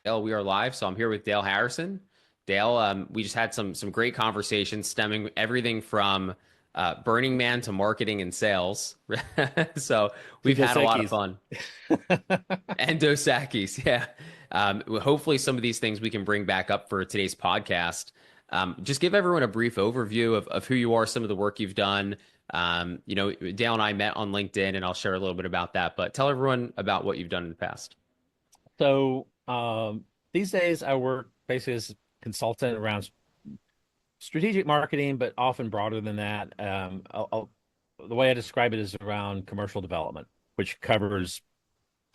Dale, we are live. So I'm here with Dale Harrison. Dale, we just had some great conversations stemming everything from Burning Man to marketing and sales. So To we've Dos had a lot of Equis. fun. And Dos Equis, yeah. Hopefully some of these things we can bring back up for today's podcast. Just give everyone a brief overview of who you are, some of the work you've done. Dale and I met on LinkedIn, and I'll share a little bit about that. But tell everyone about what you've done in the past. So these days I work basically as a consultant around strategic marketing, but often broader than that. The way I describe it is around commercial development, which covers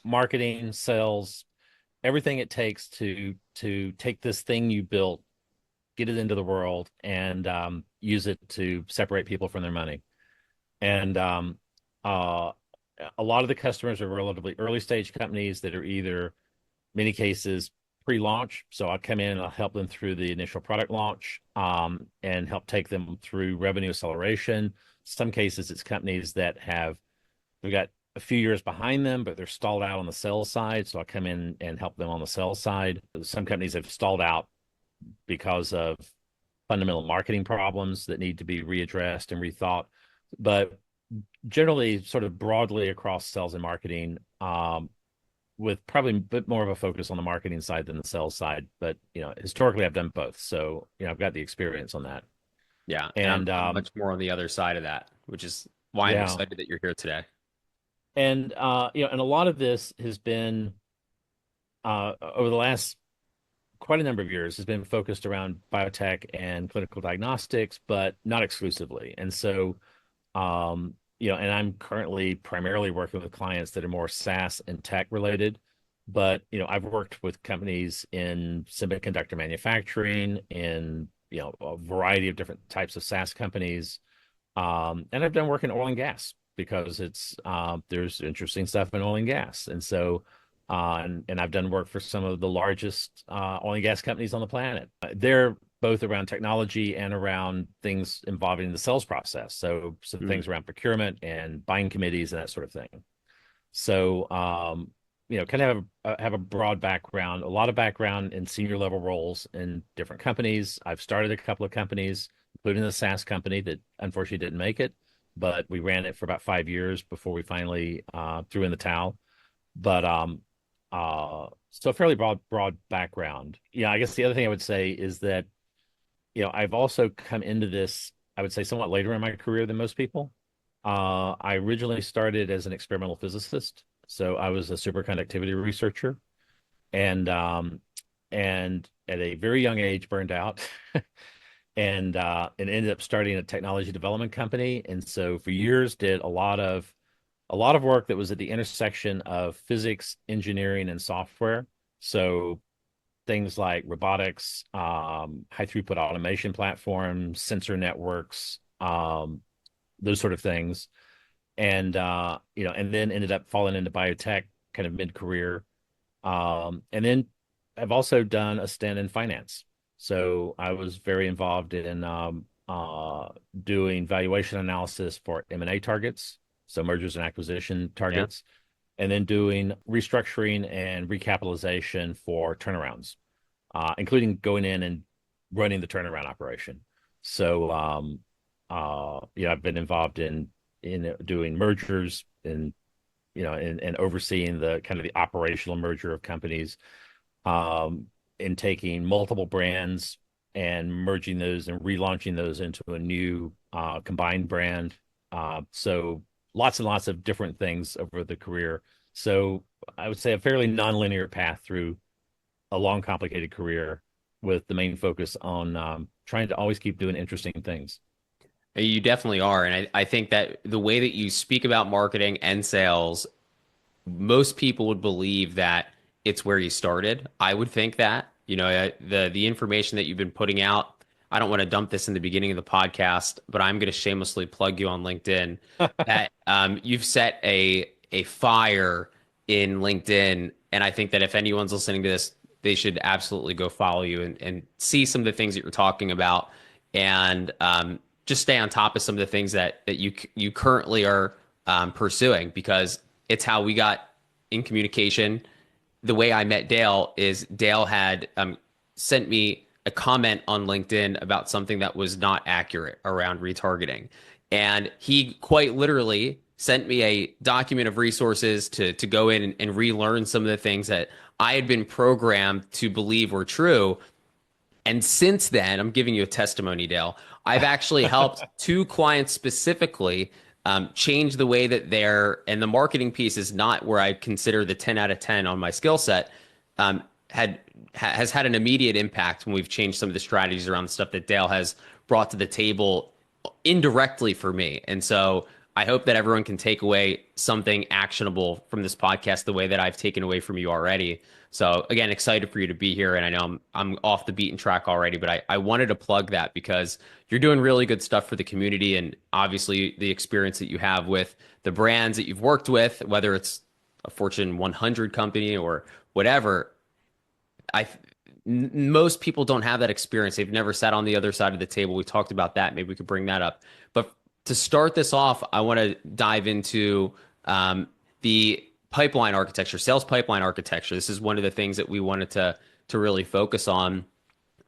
marketing, sales, everything it takes to take this thing you built, get it into the world, and use it to separate people from their money. And uh, a lot of the customers are relatively early stage companies that are either many cases pre-launch. So I'll come in and I'll help them through the initial product launch, and help take them through revenue acceleration. Some cases it's companies that we've got a few years behind them, but they're stalled out on the sales side. So I'll come in and help them on the sales side. Some companies have stalled out because of fundamental marketing problems that need to be readdressed and rethought. But generally, sort of broadly across sales and marketing, with probably a bit more of a focus on the marketing side than the sales side. But historically, I've done both, so I've got the experience on that. Yeah, and I'm And I'm much more on the other side of that, which is why I'm yeah, excited that you're here today. and and a lot of this has been over the last quite a number of years has been focused around biotech and clinical diagnostics, but not exclusively. And so, and I'm currently primarily working with clients that are more SaaS and tech related. But I've worked with companies in semiconductor manufacturing, in a variety of different types of SaaS companies, and I've done work in oil and gas because it's there's interesting stuff in oil and gas, and so. And I've done work for some of the largest oil and gas companies on the planet. They're both around technology and around things involving the sales process. So some Mm. things around procurement and buying committees and that sort of thing. So kind of have a broad background, a lot of background in senior level roles in different companies. I've started a couple of companies, including a SaaS company that unfortunately didn't make it, but we ran it for about 5 years before we finally threw in the towel. But so a fairly broad background. Yeah, I guess the other thing I would say is that I've also come into this, I would say, somewhat later in my career than most people. I originally started as an experimental physicist, so I was a superconductivity researcher, and and at a very young age burned out, and ended up starting a technology development company. And so for years did a lot of work that was at the intersection of physics, engineering, and software. So things like robotics, high throughput automation platforms, sensor networks, those sort of things. And then ended up falling into biotech kind of mid-career. And then I've also done a stint in finance. So I was very involved in doing valuation analysis for M&A targets, so mergers and acquisition Yeah. targets, and then doing restructuring and recapitalization for turnarounds, including going in and running the turnaround operation. So, I've been involved in doing mergers and and overseeing the kind of the operational merger of companies, in taking multiple brands and merging those and relaunching those into a new combined brand. So lots and lots of different things over the career. So I would say a fairly nonlinear path through a long, complicated career with the main focus on trying to always keep doing interesting things. You definitely are. And I think that the way that you speak about marketing and sales, most people would believe that it's where you started. I would think that, the information that you've been putting out, I don't want to dump this in the beginning of the podcast, but I'm going to shamelessly plug you on LinkedIn that you've set a fire in LinkedIn. And I think that if anyone's listening to this, they should absolutely go follow you and see some of the things that you're talking about and just stay on top of some of the things that you currently are pursuing because it's how we got in communication the way I met Dale is Dale had sent me a comment on LinkedIn about something that was not accurate around retargeting. And he quite literally sent me a document of resources to go in and relearn some of the things that I had been programmed to believe were true. And since then, I'm giving you a testimony, Dale. I've actually helped two clients specifically change the way that and the marketing piece is not where I consider the 10 out of 10 on my skill set, has had an immediate impact when we've changed some of the strategies around the stuff that Dale has brought to the table indirectly for me. And so I hope that everyone can take away something actionable from this podcast the way that I've taken away from you already. So again, excited for you to be here. And I know I'm off the beaten track already, but I wanted to plug that because you're doing really good stuff for the community. And obviously the experience that you have with the brands that you've worked with, whether it's a Fortune 100 company or whatever, I most people don't have that experience. They've never sat on the other side of the table. We talked about that. Maybe we could bring that up. But to start this off, I want to dive into the pipeline architecture, sales pipeline architecture. This is one of the things that we wanted to really focus on.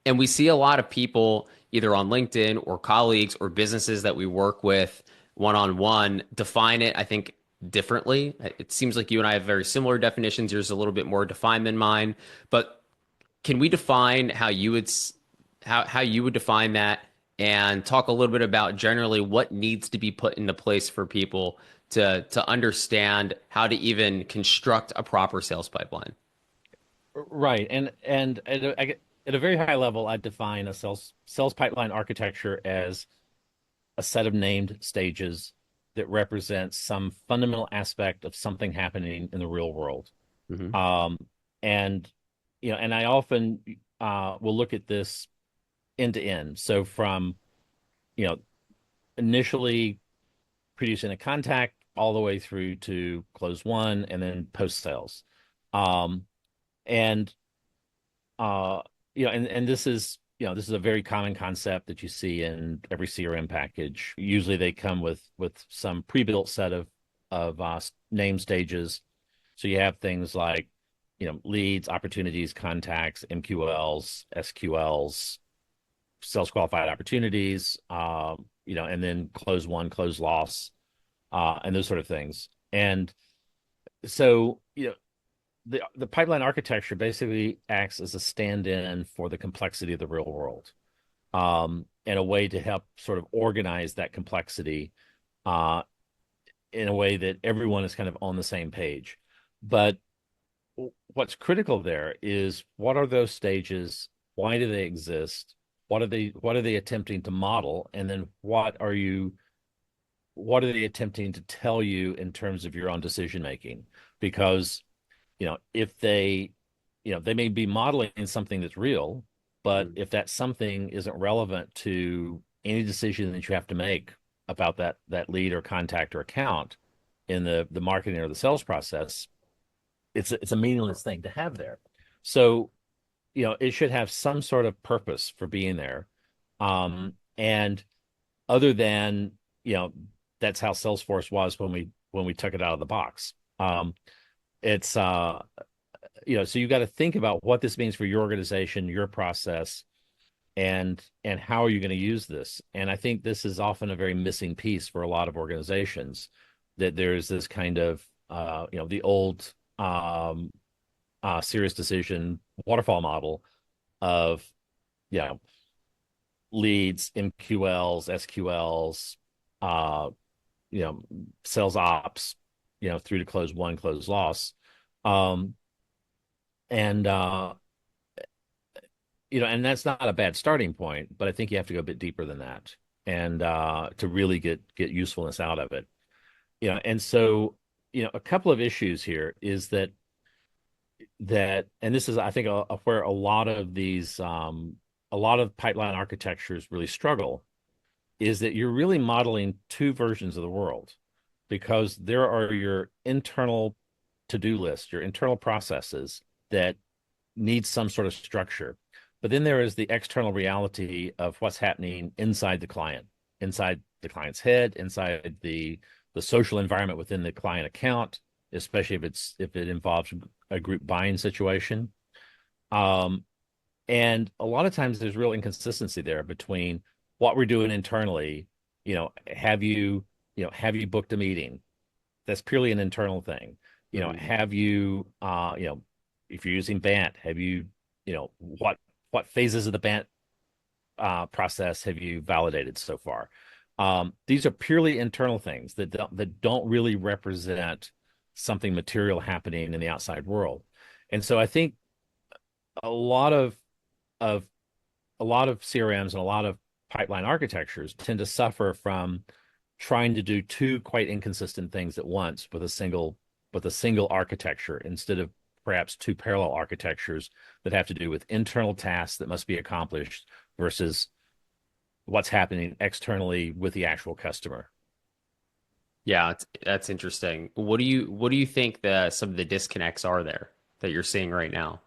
And we see a lot of people either on LinkedIn or colleagues or businesses that we work with one on one define it, I think, differently. It seems like you and I have very similar definitions. Yours is a little bit more defined than mine. But can we define how you would how you would define that and talk a little bit about generally what needs to be put into place for people to understand how to even construct a proper sales pipeline? Right. And at a very high level, I define a sales pipeline architecture as a set of named stages that represents some fundamental aspect of something happening in the real world. Hmm. Um, and and I often will look at this end to end. So from you know initially producing a contact all the way through to close one and then post sales. Um, and uh, and this is a very common concept that you see in every CRM package. Usually they come with some pre-built set of name stages. So you have things like leads, opportunities, contacts, MQLs, SQLs, sales qualified opportunities, and then close one, close loss, and those sort of things. And so, the pipeline architecture basically acts as a stand-in for the complexity of the real world, and a way to help sort of organize that complexity uh, in a way that everyone is kind of on the same page. But what's critical there is what are those stages? Why do they exist? What are they attempting to model? And then what are they attempting to tell you in terms of your own decision making? Because if they may be modeling something that's real, but if that something isn't relevant to any decision that you have to make about that lead or contact or account in the marketing or the sales process, it's a meaningless thing to have there. So it should have some sort of purpose for being there. And other than, that's how Salesforce was when we took it out of the box. It's so you got to think about what this means for your organization, your process, and how are you going to use this? And I think this is often a very missing piece for a lot of organizations, that there's this kind of the old serious decision waterfall model of leads, MQLs, SQLs, uh, sales ops, through to close one, close loss. Um, and and that's not a bad starting point, but I think you have to go a bit deeper than that, and to really get usefulness out of it. And so, a couple of issues here is and this is, I think, where a lot of these a lot of pipeline architectures really struggle, is that you're really modeling two versions of the world, because there are your internal to-do list, your internal processes that need some sort of structure. But then there is the external reality of what's happening inside the client, inside the client's head, inside the social environment within the client account, especially if it involves a group buying situation. Um, and a lot of times there's real inconsistency there between what we're doing internally. Have you booked a meeting? That's purely an internal thing. Mhm. Have you, if you're using Bant, have you, what phases of the Bant process have you validated so far? These are purely internal things that don't really represent something material happening in the outside world. And so I think a lot of a lot of CRMs and a lot of pipeline architectures tend to suffer from trying to do two quite inconsistent things at once with a single architecture instead of perhaps two parallel architectures that have to do with internal tasks that must be accomplished versus what's happening externally with the actual customer. Yeah, that's interesting. What do you think some of the disconnects are there that you're seeing right now?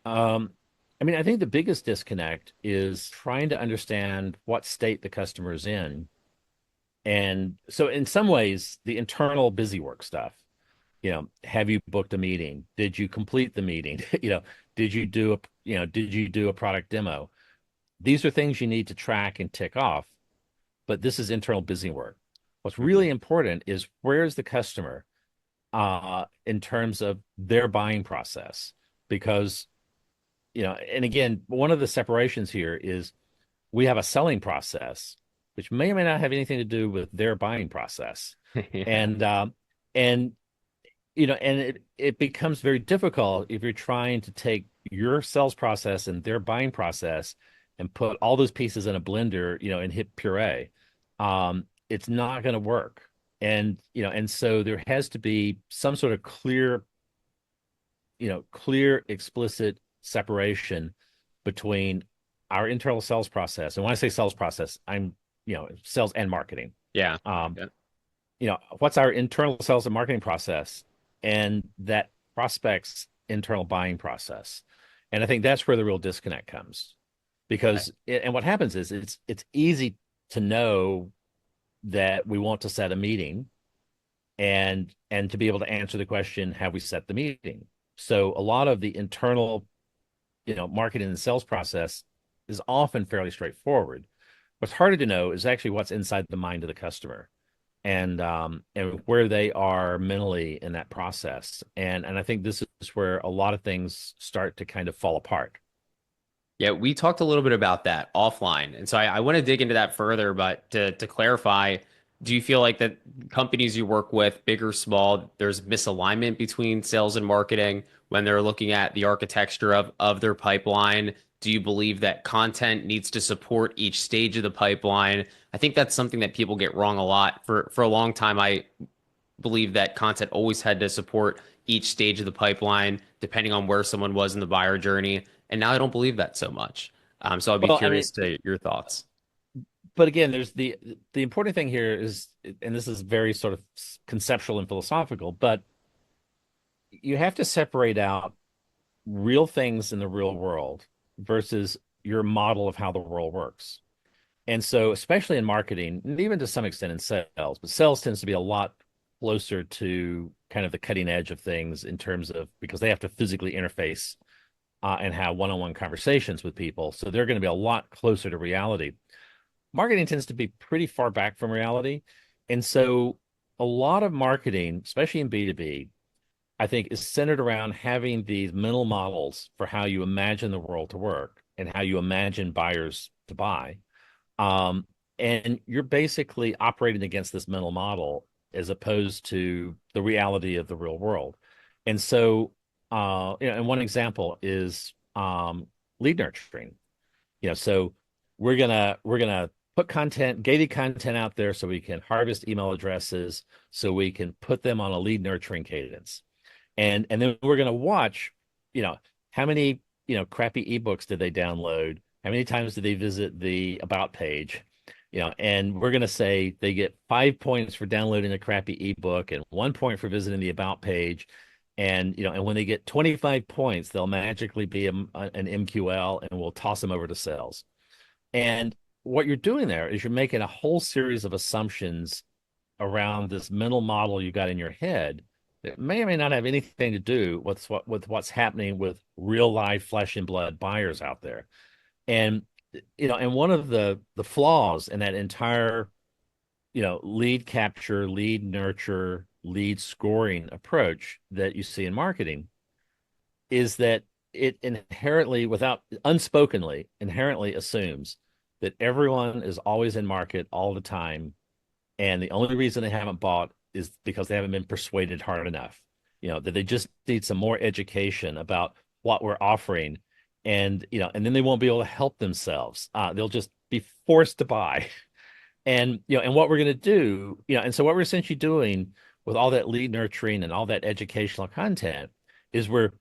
Um, I mean, I think the biggest disconnect is trying to understand what state the customer is in. And so, in some ways, the internal busy work stuff, have you booked a meeting? Did you complete the meeting? Did you do a product demo? These are things you need to track and tick off, but this is internal busy work. What's Mhm. really important is where's the customer in terms of their buying process? Because, and again, one of the separations here is we have a selling process, which may or may not have anything to do with their buying process. Yeah. And and and it becomes very difficult if you're trying to take your sales process and their buying process and put all those pieces in a blender, and hit puree. It's not going to work. And so there has to be some sort of clear, explicit separation between our internal sales process. And when I say sales process, I'm, sales and marketing. Yeah. Um, Yeah. what's our internal sales and marketing process and that prospect's internal buying process. And I think that's where the real disconnect comes because and what happens is it's easy to know that we want to set a meeting and to be able to answer the question, have we set the meeting? So a lot of the internal, marketing and sales process is often fairly straightforward. What's harder to know is actually what's inside the mind of the customer and where they are mentally in that process. And I think this is where a lot of things start to kind of fall apart. Yeah, we talked a little bit about that offline. And so I want to dig into that further, but to clarify, do you feel like that companies you work with, big or small, there's misalignment between sales and marketing when they're looking at the architecture of their pipeline? Do you believe that content needs to support each stage of the pipeline? I think that's something that people get wrong a lot. For a long time, I believe that content always had to support each stage of the pipeline, depending on where someone was in the buyer journey. And now I don't believe that so much. So I'd be Well, I mean, curious to your thoughts. but again, there's the important thing here is, and this is very sort of conceptual and philosophical, but you have to separate out real things in the real world versus your model of how the world works. And so, especially in marketing, and even to some extent in sales, but sales tends to be a lot closer to kind of the cutting edge of things in terms of because they have to physically interface and have one-on-one conversations with people. So they're going to be a lot closer to reality. Marketing tends to be pretty far back from reality. And so a lot of marketing, especially in B2B, I think is centered around having these mental models for how you imagine the world to work and how you imagine buyers to buy. Um, and you're basically operating against this mental model as opposed to the reality of the real world. And so, and one example is lead nurturing. So we're gonna put gated content out there so we can harvest email addresses, so we can put them on a lead nurturing cadence, and then we're gonna watch, you know, how many crappy ebooks did they download, how many times did they visit the about page, and we're gonna say they get 5 points for downloading a crappy ebook and 1 point for visiting the about page. And when they get 25 points, they'll magically be an MQL and we'll toss them over to sales. And what you're doing there is you're making a whole series of assumptions around this mental model you got in your head It may or may not have anything to do with what's happening with real live flesh and blood buyers out there. And and one of the flaws in that entire, lead capture, lead nurture, lead scoring approach that you see in marketing is that it inherently, without unspokenly, inherently assumes that everyone is always in market all the time, and the only reason they haven't bought is because they haven't been persuaded hard enough. That they just need some more education about what we're offering, and then they won't be able to help themselves. They'll just be forced to buy. And what we're going to do, and so what we're essentially doing with all that lead nurturing and all that educational content is we're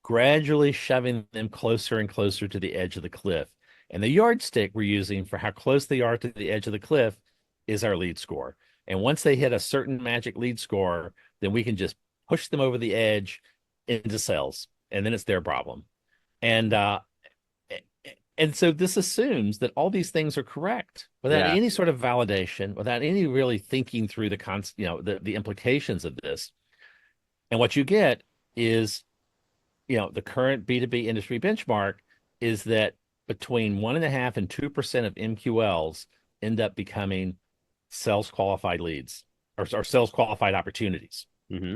gradually shoving them closer and closer to the edge of the cliff. And the yardstick we're using for how close they are to the edge of the cliff is our lead score. And once they hit a certain magic lead score, then we can just push them over the edge into sales, and then it's their problem. And so this assumes that all these things are correct without Yeah. any sort of validation, without any really thinking through the implications of this. And what you get is, the current B2B industry benchmark is that between 1.5% and 2% of MQLs end up becoming sales qualified leads or sales qualified opportunities. Hmm.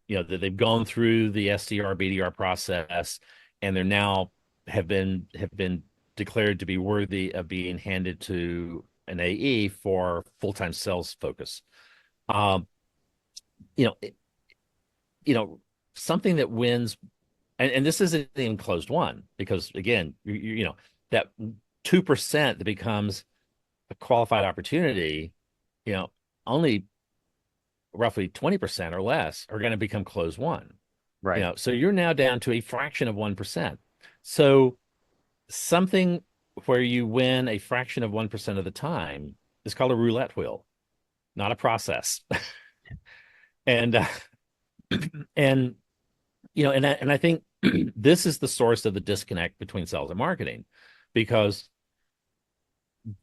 That they've gone through the SDR BDR process, and they're now have been declared to be worthy of being handed to an AE for full-time sales focus. Um, you know, it- Something that wins, and this isn't even closed one, because again, that 2% that becomes a qualified opportunity, you know, only roughly 20% or less are going to become closed one. Right. So you're now down to a fraction of 1%. So something where you win a fraction of 1% of the time is called a roulette wheel, not a process. And and and I think this is the source of the disconnect between sales and marketing, because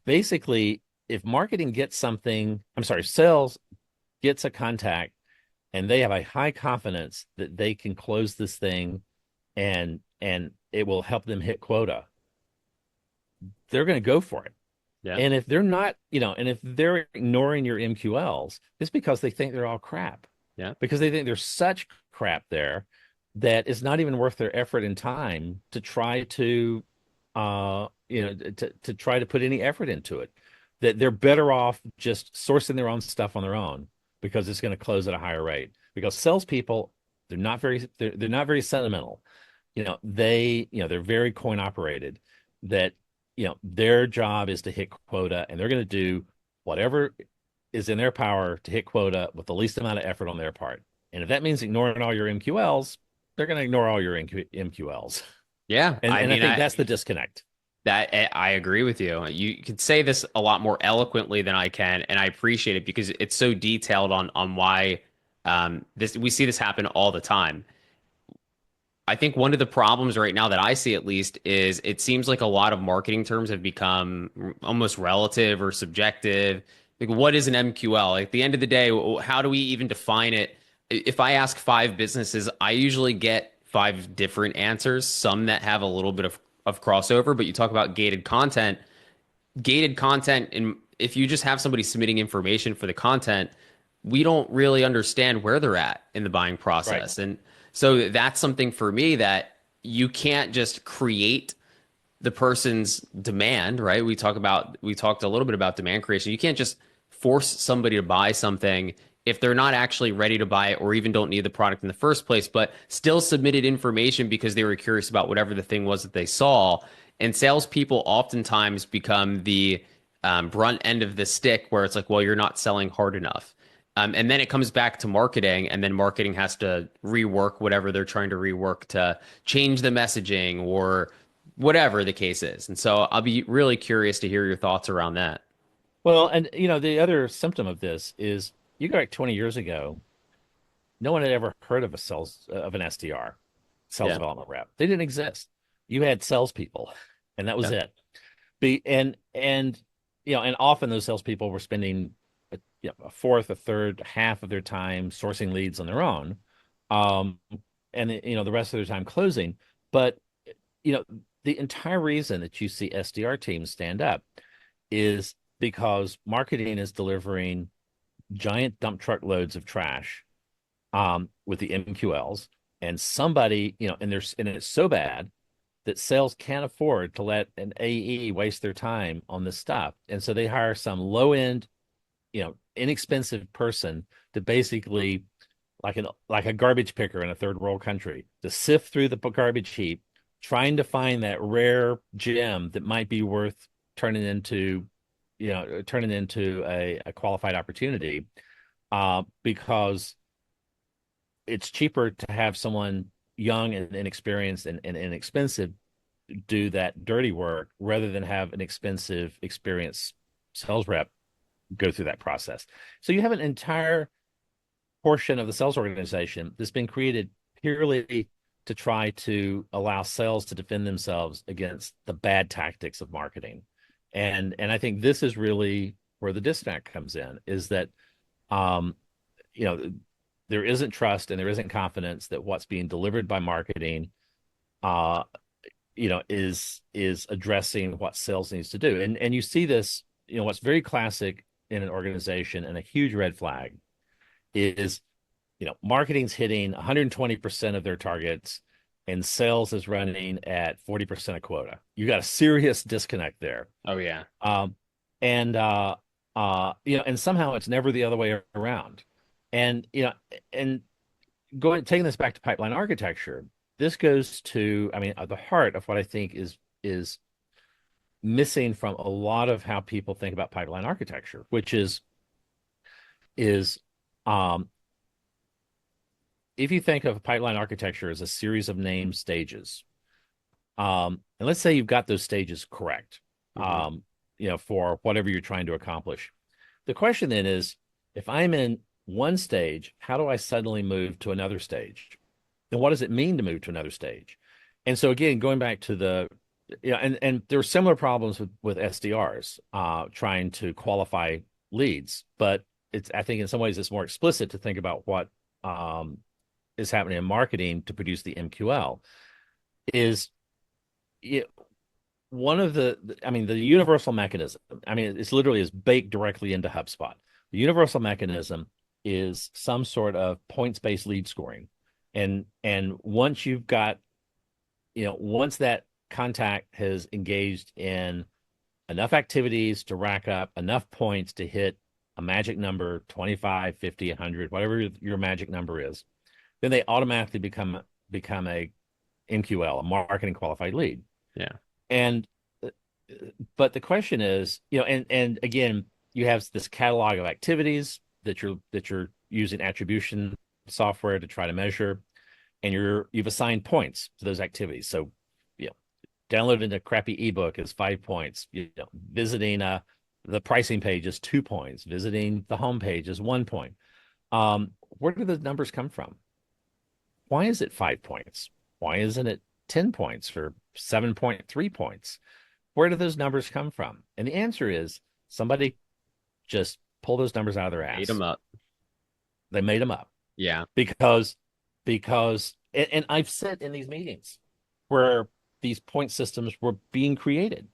basically, if marketing gets something, I'm sorry, sales gets a contact and they have a high confidence that they can close this thing and it will help them hit quota, they're going to go for it. Yeah. And if they're not, and if they're ignoring your MQLs, it's because they think they're all crap, Yeah. because they think there's such crap there that it's not even worth their effort and time to try to, to try to put any effort into it. That they're better off just sourcing their own stuff on their own, because it's going to close at a higher rate. Because salespeople, they're not very sentimental. They're very coin operated. That their job is to hit quota, and they're going to do whatever is in their power to hit quota with the least amount of effort on their part. And if that means ignoring all your MQLs, they're going to ignore all your MQLs. Yeah. And I and I mean, think that's the disconnect. I agree with you. You could say this a lot more eloquently than I can, and I appreciate it because it's so detailed on why this we see this happen all the time. I think one of the problems right now that I see at least is it seems like a lot of marketing terms have become almost relative or subjective. Like, what is an MQL? Like, at the end of the day, how do we even define it? If I ask five businesses, I usually get five different answers, some that have a little bit of crossover, but you talk about gated content, and if you just have somebody submitting information for the content, we don't really understand where they're at in the buying Right. process. And so that's something for me that you can't just create the person's demand, right? We talked a little bit about demand creation. You can't just force somebody to buy something if they're not actually ready to buy it or even don't need the product in the first place, but still submitted information because they were curious about whatever the thing was that they saw. And salespeople oftentimes become the brunt end of the stick where it's like, well, you're not selling hard enough. And then it comes back to marketing, and then marketing has to rework whatever they're trying to rework to change the messaging or whatever the case is. And so I'll be really curious to hear your thoughts around that. Well, and the other symptom of this is, you go back 20 years ago, no one had ever heard of an SDR, sales Yeah. development rep. They didn't exist. You had salespeople, and that was Yeah. it. And often those salespeople were spending a fourth, a third, half of their time sourcing leads on their own, um, and the rest of their time closing. But you know, the entire reason that you see SDR teams stand up is because marketing is delivering giant dump truck loads of trash with the MQLs, and somebody, and it's so bad that sales can't afford to let an AE waste their time on this stuff. And so they hire some low end, inexpensive person to basically like a garbage picker in a third world country to sift through the garbage heap, trying to find that rare gem that might be worth turning into, a qualified opportunity, because it's cheaper to have someone young and inexperienced and inexpensive do that dirty work rather than have an expensive, experienced sales rep go through that process. So you have an entire portion of the sales organization that's been created purely to try to allow sales to defend themselves against the bad tactics of marketing. And I think this is really where the disconnect comes in, is that um, you know, there isn't trust and there isn't confidence that what's being delivered by marketing uh is addressing what sales needs to do. And you see this, what's very classic in an organization and a huge red flag is, marketing's hitting 120% of their targets and sales is running at 40% of quota. You got a serious disconnect there. Oh yeah. Um, and and somehow it's never the other way around. And and taking this back to pipeline architecture, this goes to, I mean, at the heart of what I think is missing from a lot of how people think about pipeline architecture, which is um, if you think of pipeline architecture as a series of named stages, and let's say you've got those stages correct, Hmm. for whatever you're trying to accomplish. The question then is, if I'm in one stage, how do I suddenly move to another stage? And what does it mean to move to another stage? And so again, going back to and there are similar problems with SDRs trying to qualify leads, but I think in some ways it's more explicit to think about what um, is happening in marketing to produce the MQL. Is it, one of I mean, the universal mechanism, I mean, it's literally is baked directly into HubSpot. The universal mechanism is some sort of points-based lead scoring. And once you've got, once that contact has engaged in enough activities to rack up enough points to hit a magic number, 25, 50, 100, whatever your magic number is, then they automatically become a MQL, a marketing qualified lead. Yeah. And but the question is, and again, you have this catalog of activities that you're using attribution software to try to measure, and you've assigned points to those activities. So, downloading a crappy ebook is 5 points. Visiting the pricing page is 2 points. Visiting the home page is 1 point. Where do the numbers come from? Why is it 5 points? Why isn't it 10 points or 7.3 points? Where do those numbers come from? And the answer is somebody just pulled those numbers out of their Ate ass. them up. They made them up Yeah. because and I've sat in these meetings where these point systems were being created,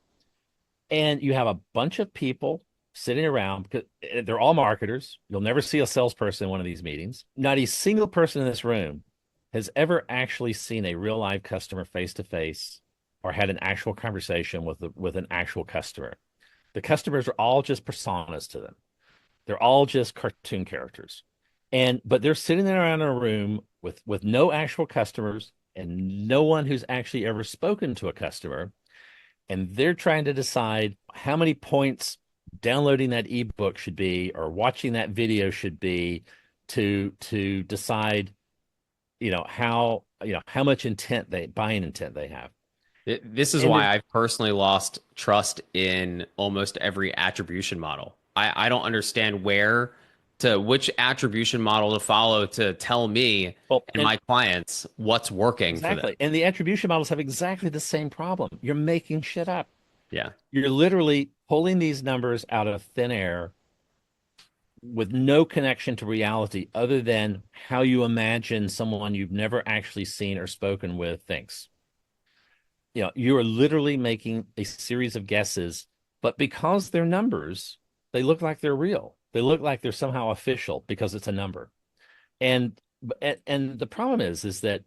and you have a bunch of people sitting around because they're all marketers. You'll never see a salesperson in one of these meetings. Not a single person in this room has ever actually seen a real live customer face to face or had an actual conversation with an actual customer. The customers are all just personas to them. They're all just cartoon characters. But they're sitting there around in a room with no actual customers and no one who's actually ever spoken to a customer. And they're trying to decide how many points downloading that ebook should be or watching that video should be to decide, how much buying intent they have. This is And why there's I've personally lost trust in almost every attribution model. I don't understand which attribution model to follow to tell me well, and and my clients what's working for them. exactly. And the attribution models have exactly the same problem. You're making shit up. Yeah. You're literally pulling these numbers out of thin air with no connection to reality other than how you imagine someone you've never actually seen or spoken with thinks. You are literally making a series of guesses, but because they're numbers, they look like they're real. They look like they're somehow official because it's a number. And and the problem is that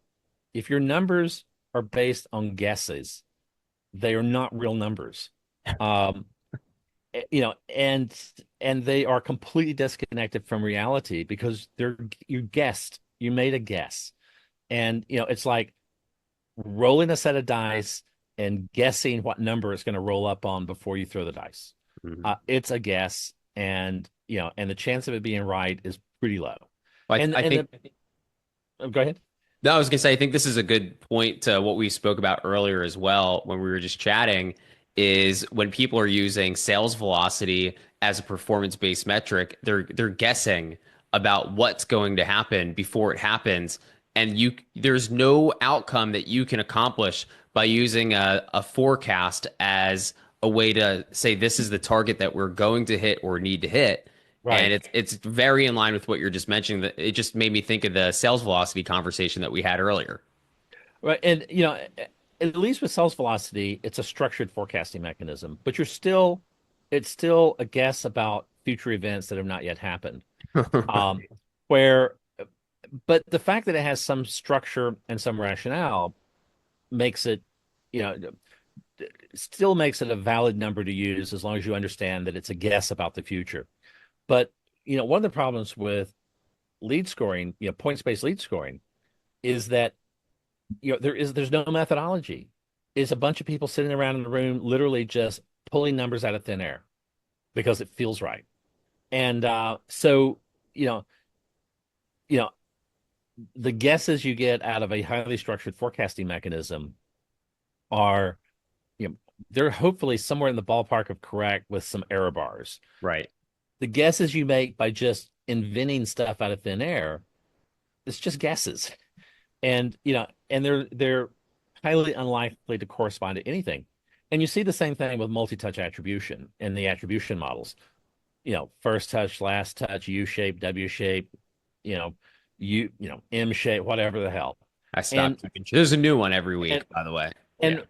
if your numbers are based on guesses, they are not real numbers. Um, and they are completely disconnected from reality because you guessed, you made a guess. And it's like rolling a set of dice and guessing what number it's going to roll up on before you throw the dice. Mhm. It's a guess, and and the chance of it being right is pretty low. I, And I and think the, oh, go ahead. No, I was gonna say, I think this is a good point to what we spoke about earlier as well when we were just chatting, is when people are using sales velocity as a performance-based metric, they're guessing about what's going to happen before it happens. And there's no outcome that you can accomplish by using a forecast as a way to say this is the target that we're going to hit or need to hit. And Right. it's very in line with what you're just mentioning. That it just made me think of the sales velocity conversation that we had earlier. Right. And at least with sales velocity, it's a structured forecasting mechanism, but it's still a guess about future events that have not yet happened. Um, where, but the fact that it has some structure and some rationale makes it, you know, still makes it a valid number to use as long as you understand that it's a guess about the future. But, one of the problems with lead scoring, points-based lead scoring is that there's no methodology. It's a bunch of people sitting around in the room literally just pulling numbers out of thin air because it feels right. And so you know you know the guesses you get out of a highly structured forecasting mechanism are you know they're hopefully somewhere in the ballpark of correct with some error bars. Right. The guesses you make by just inventing stuff out of thin air, it's just guesses. And they're highly unlikely to correspond to anything. And you see the same thing with multi-touch attribution in the attribution models. First touch, last touch, U shape, W shape, you know, M shape, whatever the hell. I And stopped keeping. There's a new one every and week, by the way. Yeah. and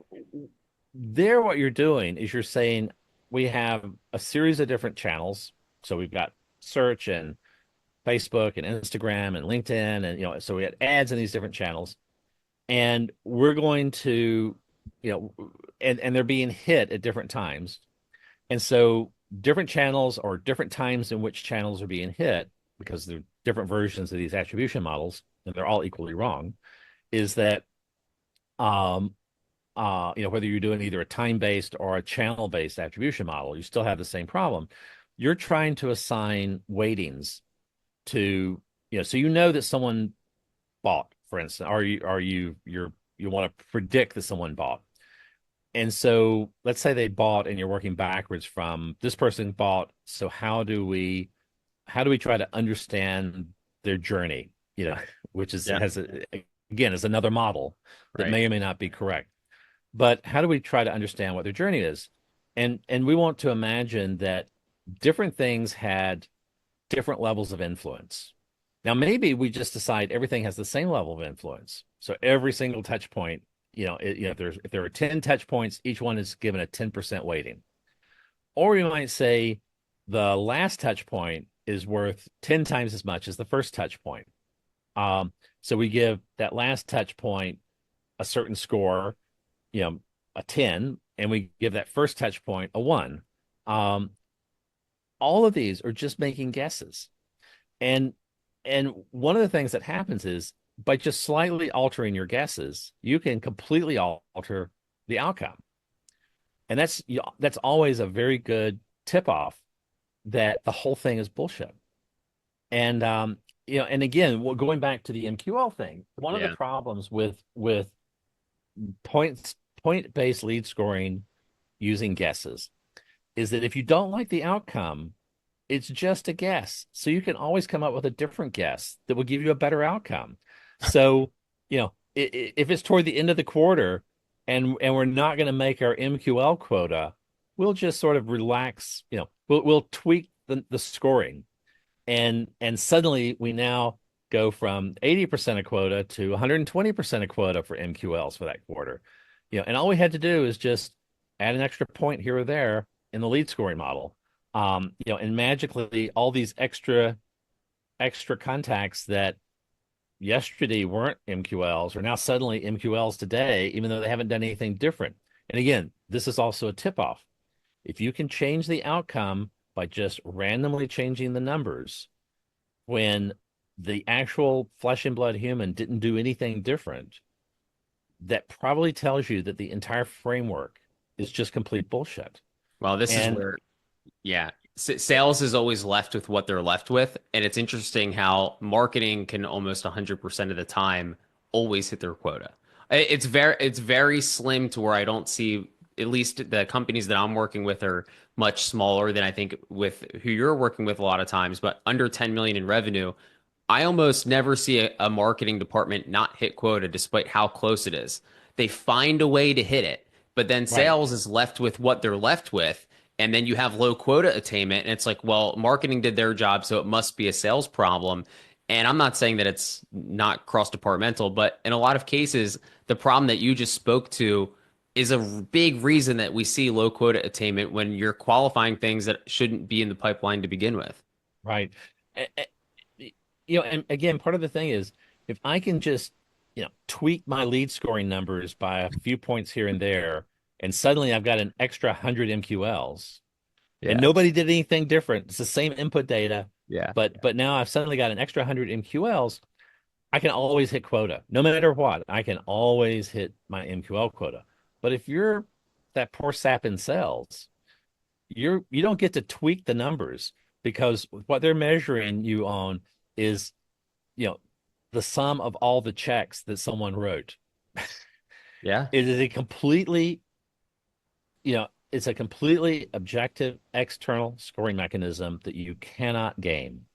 there, what you're doing is you're saying we have a series of different channels. So we've got search and Facebook and Instagram and LinkedIn, and so we had ads in these different channels, and we're going to, you know, and they're being hit at different times. And so different channels or different times in which channels are being hit, because they're different versions of these attribution models, and they're all equally wrong, is that um whether you're doing either a time-based or a channel-based attribution model, you still have the same problem. You're trying to assign weightings to, so that someone bought, for instance, you want to predict that someone bought. And so let's say they bought and you're working backwards from this person bought. So how do we try to understand their journey, which is Yeah. again is another model that Right. may or may not be correct. But how do we try to understand what their journey is? And we want to imagine that different things had different levels of influence. Now, maybe we just decide everything has the same level of influence. So every single touch point, if there are 10 touch points, each one is given a 10% weighting. Or we might say the last touch point is worth 10 times as much as the first touch point. So we give that last touch point a certain score, a 10, and we give that first touch point a 1. Um, all of these are just making guesses. And one of the things that happens is by just slightly altering your guesses, you can completely alter the outcome. And that's always a very good tip off that the whole thing is bullshit. And and again, going back to the MQL thing, one of the Yeah. problems with point-based lead scoring using guesses is that if you don't like the outcome, it's just a guess. So you can always come up with a different guess that will give you a better outcome. So, if it's toward the end of the quarter and we're not going to make our MQL quota, we'll just sort of relax, we'll tweak the scoring. and suddenly we now go from 80% of quota to 120% of quota for MQLs for that quarter. And all we had to do is just add an extra point here or there in the lead scoring model. And magically all these extra contacts that yesterday weren't MQLs are now suddenly MQLs today, even though they haven't done anything different. And again, this is also a tip off. If you can change the outcome by just randomly changing the numbers when the actual flesh and blood human didn't do anything different, that probably tells you that the entire framework is just complete bullshit. Well, this is And where, yeah, sales is always left with what they're left with. And it's interesting how marketing can almost 100% of the time always hit their quota. It's very slim to where I don't see, at least the companies that I'm working with are much smaller than I think with who you're working with a lot of times, but under 10 million in revenue. I almost never see a marketing department not hit quota despite how close it is. They find a way to hit it, but then right, sales is left with what they're left with. And then you have low quota attainment. And it's like, well, marketing did their job, so it must be a sales problem. And I'm not saying that it's not cross departmental, but in a lot of cases, the problem that you just spoke to is a big reason that we see low quota attainment when you're qualifying things that shouldn't be in the pipeline to begin with. right. A- a- and again, part of the thing is if I can just, tweak my lead scoring numbers by a few points here and there, and suddenly I've got an extra 100 MQLs, and Yeah. nobody did anything different. It's the same input data, Yeah. but now I've suddenly got an extra 100 MQLs. I can always hit quota, no matter what. I can always hit my MQL quota. But if you're that poor sap in sales, you don't get to tweak the numbers because what they're measuring you on is, you know, the sum of all the checks that someone wrote. Yeah. It is a completely, it's a completely objective external scoring mechanism that you cannot game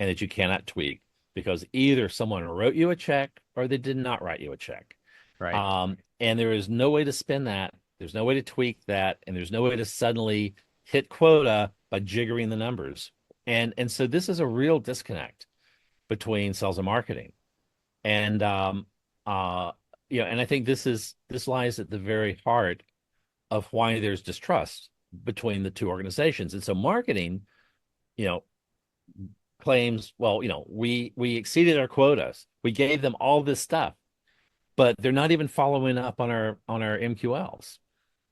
and that you cannot tweak because either someone wrote you a check or they did not write you a check. Right. And there is no way to spin that. There's no way to tweak that, and there's no way to suddenly hit quota by jiggering the numbers. And so this is a real disconnect between sales and marketing. And uh and I think this lies at the very heart of why there's distrust between the two organizations. And so marketing, you know, claims, well, we exceeded our quotas. We gave them all this stuff, but they're not even following up on our MQLs.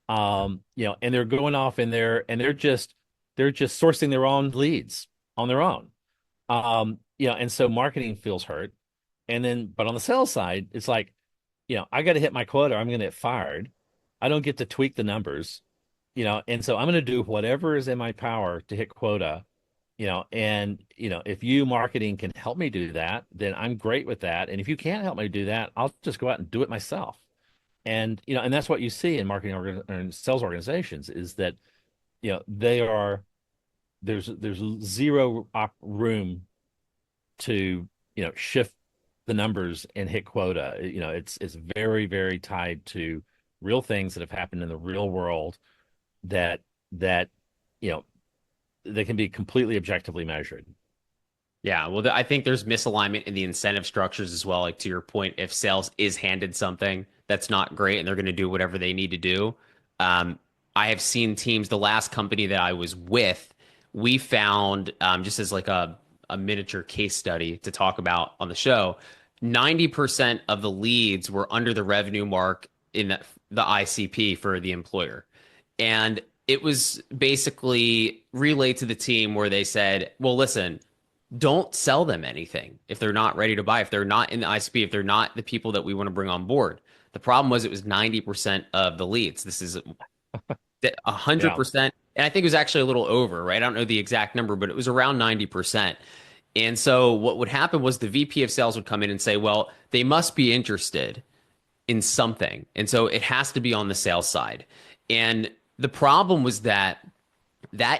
And they're going off in there and they're just sourcing their own leads on their own. And so marketing feels hurt. And then, but on the sales side, it's like, I got to hit my quota. Or I'm going to get fired. I don't get to tweak the numbers, and so I'm going to do whatever is in my power to hit quota, and, if you marketing can help me do that, then I'm great with that. And if you can't help me do that, I'll just go out and do it myself. And that's what you see in marketing and sales organizations is that, they are, there's zero room to, shift the numbers and hit quota. It's very, very tied to real things that have happened in the real world that you know they can be completely objectively measured. Yeah, well, I think there's misalignment in the incentive structures as well. Like to your point, if sales is handed something that's not great and they're going to do whatever they need to do, um, I have seen teams. The last company that I was with, we found just as like a miniature case study to talk about on the show, 90% of the leads were under the revenue mark in the ICP for the employer, and it was basically relayed to the team where they said, "Well, listen." Don't sell them anything if they're not ready to buy, if they're not in the ICP, if they're not the people that we want to bring on board. The problem was it was 90% of the leads. This is Yeah. 100%. And I think it was actually a little over, right? I don't know the exact number, but it was around 90%. And so what would happen was the VP of sales would come in and say, well, they must be interested in something. And so it has to be on the sales side. And the problem was that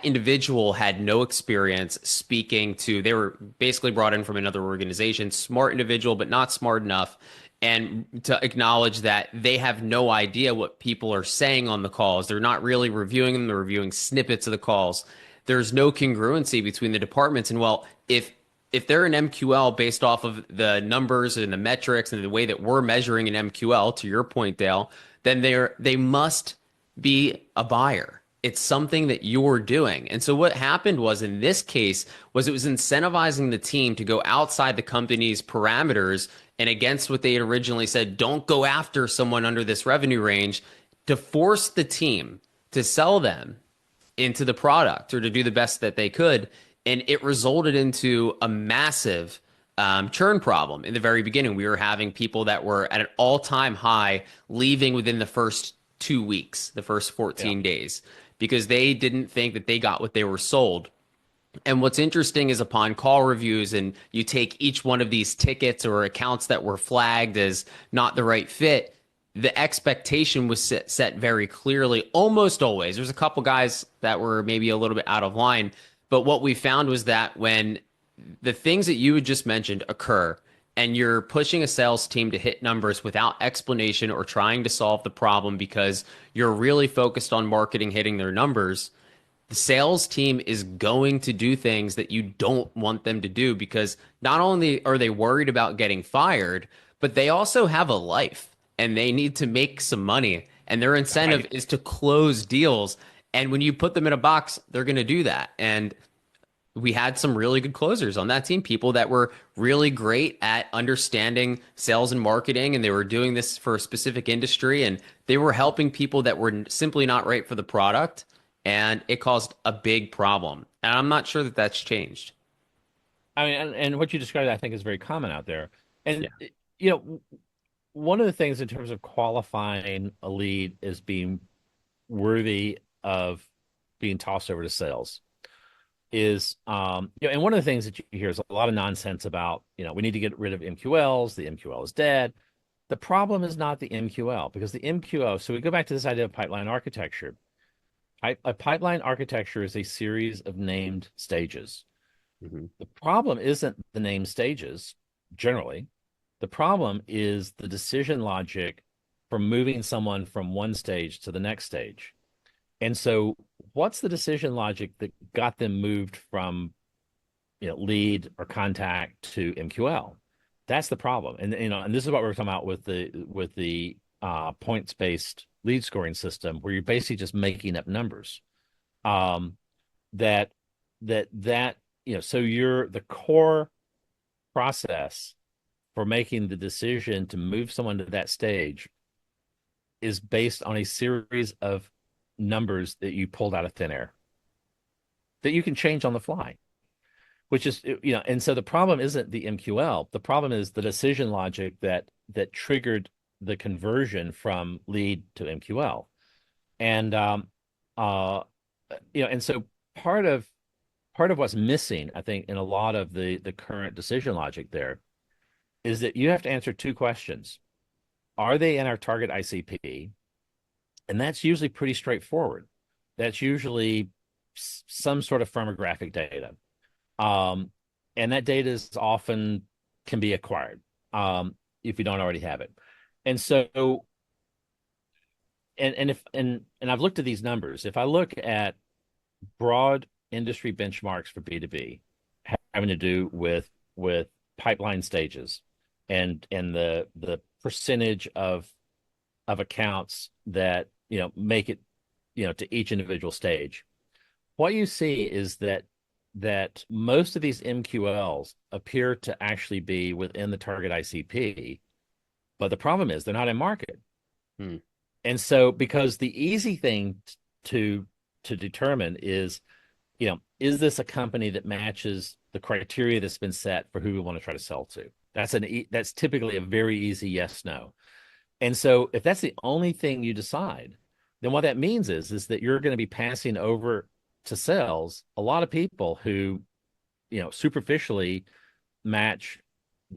individual had no experience speaking to, they were basically brought in from another organization, smart individual, but not smart enough. And to acknowledge that they have no idea what people are saying on the calls. They're not really reviewing them, they're reviewing snippets of the calls. There's no congruency between the departments. And well, if if they're an MQL based off of the numbers and the metrics and the way that we're measuring an MQL, to your point, Dale, then they must be a buyer. It's something that you're doing. And so what happened was in this case was it was incentivizing the team to go outside the company's parameters and against what they had originally said, don't go after someone under this revenue range to force the team to sell them into the product or to do the best that they could. And it resulted into a massive churn problem in the very beginning. We were having people that were at an all-time high leaving within the first 2 weeks, the first Yeah. 14 days, because they didn't think that they got what they were sold. And what's interesting is upon call reviews, and you take each one of these tickets or accounts that were flagged as not the right fit, the expectation was set very clearly almost always. There's a couple guys that were maybe a little bit out of line, but what we found was that when the things that you had just mentioned occur and you're pushing a sales team to hit numbers without explanation or trying to solve the problem because you're really focused on marketing hitting their numbers, the sales team is going to do things that you don't want them to do because not only are they worried about getting fired, but they also have a life and they need to make some money. And their incentive Right. is to close deals. And when you put them in a box, they're going to do that. And we had some really good closers on that team, people that were really great at understanding sales and marketing, and they were doing this for a specific industry, and they were helping people that were simply not right for the product, and it caused a big problem. And I'm not sure that that's changed. I mean, and what you described, I think, is very common out there. And Yeah. you know, one of the things in terms of qualifying a lead is being worthy of being tossed over to sales is and one of the things that you hear is a lot of nonsense about, we need to get rid of MQLs, the MQL is dead. The problem is not the MQL, because the MQL, so we go back to this idea of pipeline architecture. A pipeline architecture is a series of named stages. Hmm. The problem isn't the named stages generally. The problem is the decision logic for moving someone from one stage to the next stage. And so, what's the decision logic that got them moved from, lead or contact to MQL? That's the problem. And this is what we're talking about with the points based lead scoring system, where you're basically just making up numbers. Um, that that so you're the core process for making the decision to move someone to that stage is based on a series of numbers that you pulled out of thin air that you can change on the fly, which is, and so the problem isn't the MQL. The problem is the decision logic that triggered the conversion from lead to MQL. And uh and so part of what's missing, I think, in a lot of the current decision logic there is that you have to answer two questions. Are they in our target ICP? And that's usually pretty straightforward. That's usually some sort of firmographic data. Um, and that data is often can be acquired if you don't already have it. And so, and I've looked at these numbers. If I look at broad industry benchmarks for B2B having to do with pipeline stages and the percentage of accounts that make it to each individual stage, what you see is that most of these MQLs appear to actually be within the target ICP, but the problem is they're not in market. Hmm. And so, because the easy thing to determine is this a company that matches the criteria that's been set for who we want to try to sell to? That's typically a very easy yes no. And so, if that's the only thing you decide, then what that means is that you're going to be passing over to sales a lot of people who, superficially match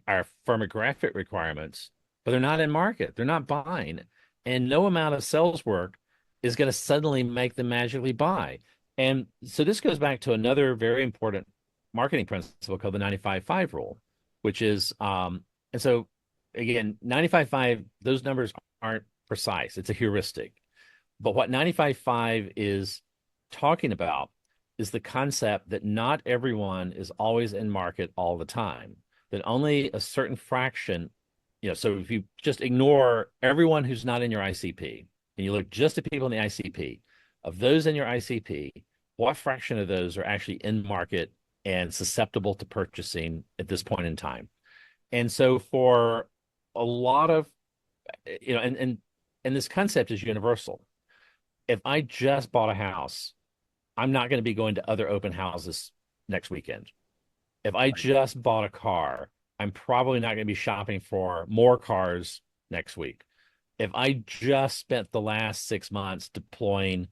our firmographic requirements, but they're not in market. They're not buying. And no amount of sales work is going to suddenly make them magically buy. And so this goes back to another very important marketing principle called the 95-5 rule, which is, and so again, 95-5, those numbers aren't precise. It's a heuristic. But what 95-5 is talking about is the concept that not everyone is always in market all the time, that only a certain fraction, so if you just ignore everyone who's not in your ICP and you look just at people in the ICP, of those in your ICP, what fraction of those are actually in market and susceptible to purchasing at this point in time? And so for a lot of, and this concept is universal. If I just bought a house, I'm not going to be going to other open houses next weekend. If I Right. just bought a car, I'm probably not going to be shopping for more cars next week. If I just spent the last 6 months deploying,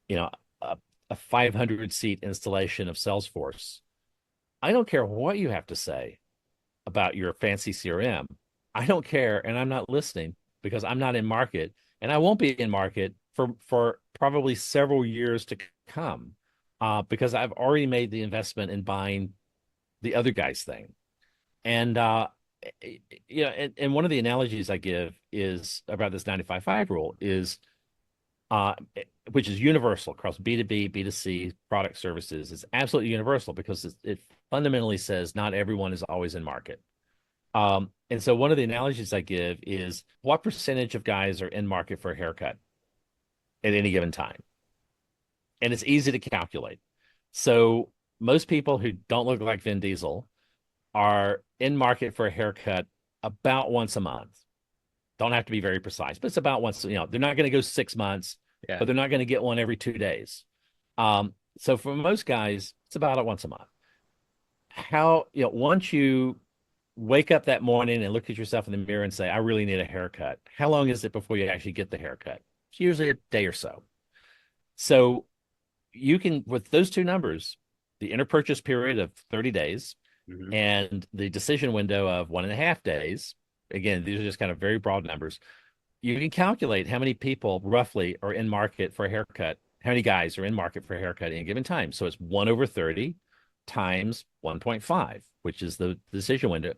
you know, a 500 seat installation of Salesforce, I don't care what you have to say about your fancy CRM. I don't care, and I'm not listening because I'm not in market, and I won't be in market for probably several years to come, because I've already made the investment in buying the other guy's thing. And and one of the analogies I give is about this 95/5 rule is uh, which is universal across B2B, B2C, product services. It's absolutely universal because it fundamentally says not everyone is always in market. And so one of the analogies I give is what percentage of guys are in market for a haircut at any given time? And it's easy to calculate. So most people who don't look like Vin Diesel are in market for a haircut about once a month. Don't have to be very precise, but it's about once, they're not going to go 6 months, Yeah. but they're not going to get one every 2 days. So for most guys, it's about a once a month. Once you wake up that morning and look at yourself in the mirror and say, I really need a haircut, how long is it before you actually get the haircut? It's usually a day or so. So you can, with those two numbers, the interpurchase period of 30 days Hmm. and the decision window of 1.5 days, again, these are just kind of very broad numbers. You can calculate how many people roughly are in market for a haircut, how many guys are in market for a haircut at any given time. So it's 1 over 30 times 1.5, which is the decision window,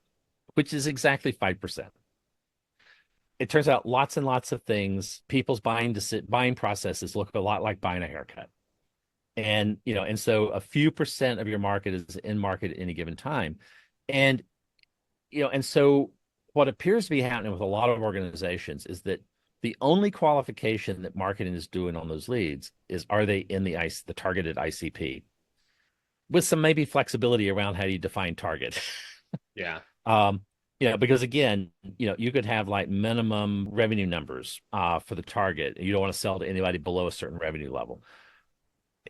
which is exactly 5%. It turns out lots and lots of things, people's buying processes look a lot like buying a haircut. And so a few percent of your market is in market at any given time. And and so what appears to be happening with a lot of organizations is that the only qualification that marketing is doing on those leads is, are they in the targeted ICP, with some maybe flexibility around how you define target. Yeah. um because again, you could have like minimum revenue numbers for the target. You don't want to sell to anybody below a certain revenue level.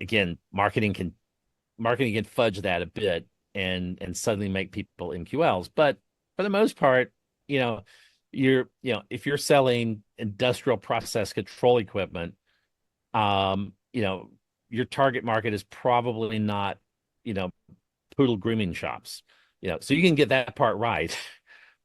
Again, marketing can fudge that a bit and suddenly make people MQLs. But for the most part, you know, if you're selling industrial process control equipment, your target market is probably not, you know, poodle grooming shops. So you can get that part right.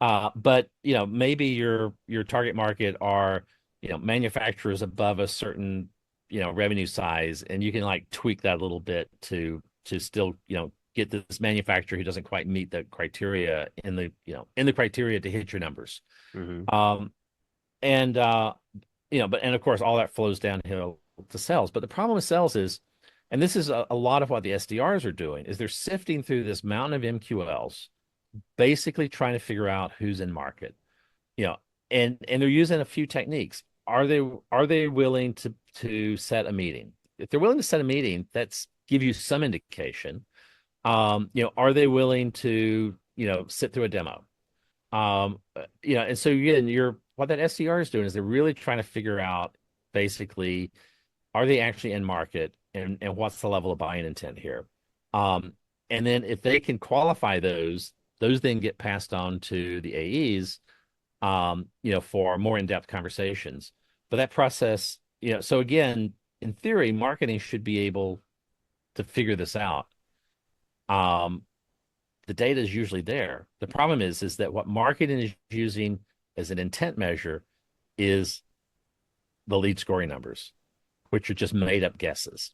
But maybe your target market are, manufacturers above a certain, revenue size, and you can like tweak that a little bit to still, get this manufacturer who doesn't quite meet the criteria in the criteria to hit your numbers. Hmm. Um, and and of course all that flows downhill to sales. But the problem with sales is, and this is a lot of what the SDRs are doing, is they're sifting through this mountain of MQLs, basically trying to figure out who's in market. You know, and they're using a few techniques. Are they willing to set a meeting? If they're willing to set a meeting, that's give you some indication. Are they willing to, sit through a demo? And so again, what that SDR is doing is they're really trying to figure out basically, are they actually in market, and what's the level of buying intent here? Um, and then if they can qualify those then get passed on to the AEs, for more in-depth conversations. But that process, so again, in theory, marketing should be able to figure this out. Um, the data is usually there. The problem is that what marketing is using as an intent measure is the lead scoring numbers, which are just made up guesses,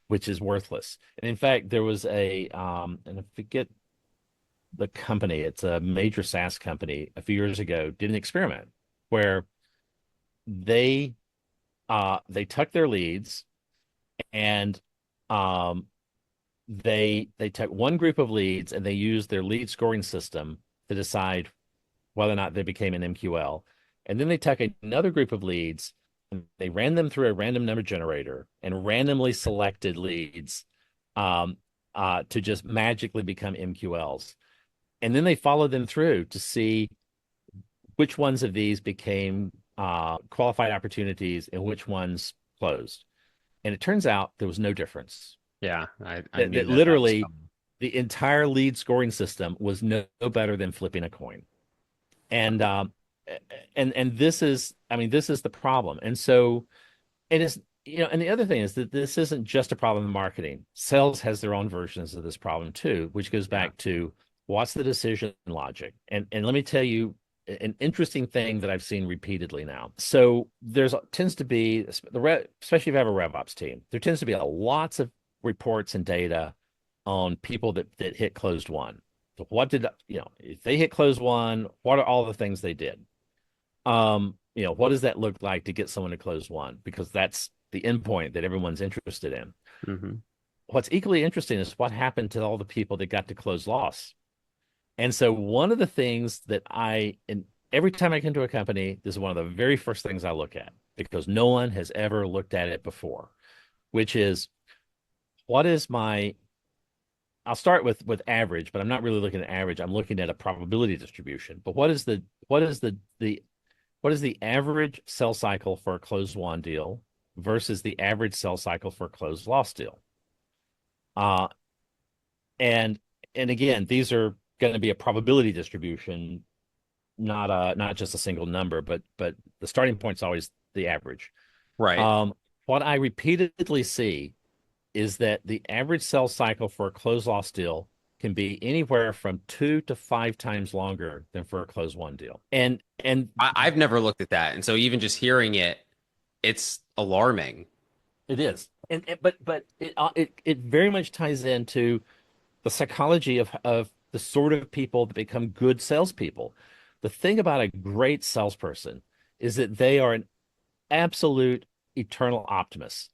which is worthless. And in fact, there was and I forget the company, it's a major SaaS company a few years ago, did an experiment where they took their leads and um they took one group of leads and they used their lead scoring system to decide whether or not they became an MQL. And then they took another group of leads and they ran them through a random number generator and randomly selected leads to just magically become MQLs. And then they followed them through to see which ones of these became qualified opportunities and which ones closed. And it turns out there was no difference. Yeah, I That knew that that was literally coming. the entire lead scoring system was no better than flipping a coin. And this is, I mean, this is the problem. And so it is, and the other thing is that this isn't just a problem in marketing. Sales has their own versions of this problem too, which goes Yeah. back to what's the decision logic. And let me tell you an interesting thing that I've seen repeatedly now. So there's tends to be especially if you have a RevOps team, there tends to be lots of reports and data on people that hit closed won. So what did if they hit closed won, what are all the things they did? What does that look like to get someone to close one? Because that's the endpoint that everyone's interested in. Hmm. What's equally interesting is what happened to all the people that got to close loss. And so one of the things that and every time I come to a company, this is one of the very first things I look at because no one has ever looked at it before, which is what is my I'll start with average, but I'm not really looking at average. I'm looking at a probability distribution. But what is the average sell cycle for a closed won deal versus the average sell cycle for a closed loss deal? Uh, and and again, these are going to be a probability distribution, not just a single number, but the starting point is always the average. Right. What I repeatedly see is that the average sell cycle for a closed loss deal can be anywhere from 2 to 5 times longer than for a closed won deal. And I've never looked at that, and so even just hearing it, it's alarming. it is. But it very much ties into the psychology of the sort of people that become good salespeople. The thing about a great salesperson is that they are an absolute eternal optimist,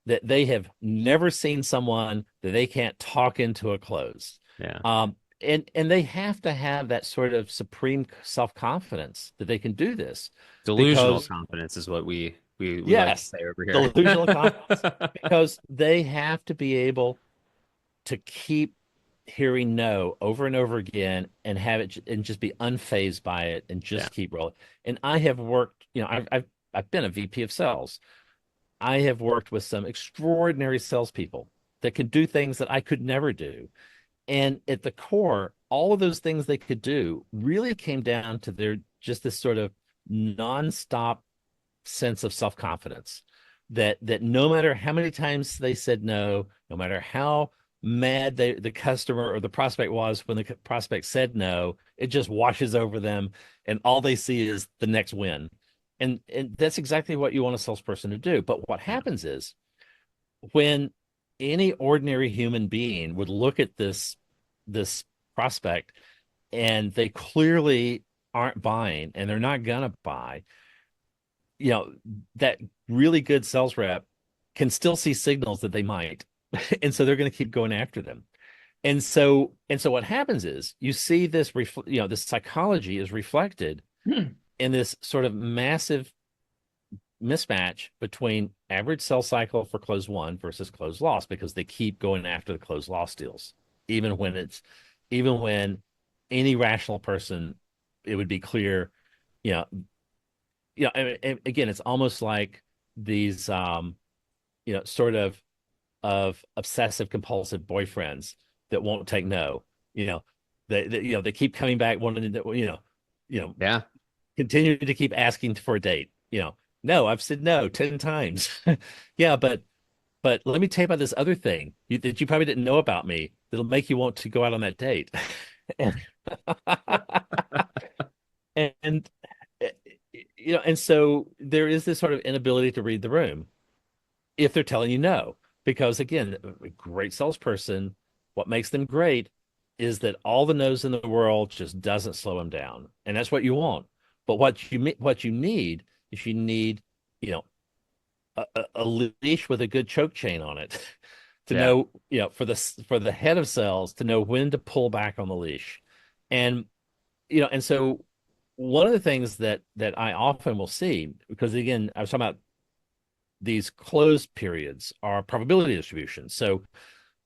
that they have never seen someone that they can't talk into a close. Yeah. And they have to have that sort of supreme self-confidence that they can do this Delusional because confidence is what we like to yes, say over here. delusional confidence because they have to be able to keep hearing no over and over again and have it and just be unfazed by it and Yeah. just keep rolling. And I have worked, I've been a VP of sales. I have worked with some extraordinary salespeople that can do things that I could never do. And at the core, all of those things they could do really came down to their just this sort of nonstop sense of self-confidence that no matter how many times they said no, no matter how mad the customer or the prospect was when the prospect said no, it just washes over them and all they see is the next win. And that's exactly what you want a salesperson to do. But what Yeah. happens is when any ordinary human being would look at this prospect and they clearly aren't buying and they're not gonna buy, you know, that really good sales rep can still see signals that they might. And so they're going to keep going after them. And so what happens is you see this psychology is reflected in this sort of massive mismatch between average sell cycle for close won versus close loss because they keep going after the close loss deals, even when any rational person, it would be clear, you know, and again, it's almost like these, sort of obsessive compulsive boyfriends that won't take no. You know, they keep coming back wanting to, you know, Yeah. continue to keep asking for a date. No, I've said no 10 times. Yeah, but let me tell you about this other thing that you probably didn't know about me that'll make you want to go out on that date. and, and and so there is this sort of inability to read the room if they're telling you no. Because again, a great salesperson, what makes them great is that all the no's in the world just doesn't slow them down. And that's what you want. But what you need is you need, you know, a leash with a good choke chain on it to Yeah. know, for the head of sales to know when to pull back on the leash. And and so one of the things that I often will see, because again, I was talking about these closed periods are probability distribution. So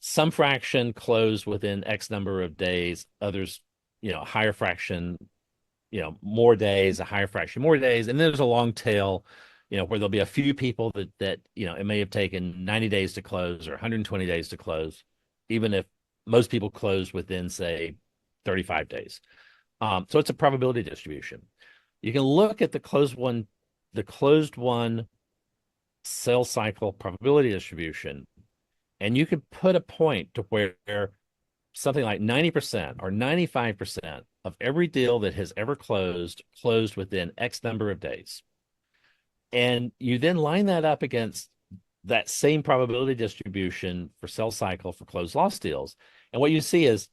some fraction close within X number of days, others, a higher fraction, more days, a higher fraction, more days. And then there's a long tail, where there'll be a few people that, it may have taken 90 days to close or 120 days to close, even if most people close within, say, 35 days. So it's a probability distribution. You can look at the closed one sales cycle probability distribution, and you can put a point to where something like 90% or 95% of every deal that has ever closed within X number of days. And you then line that up against that same probability distribution for sales cycle for closed loss deals. And what you see is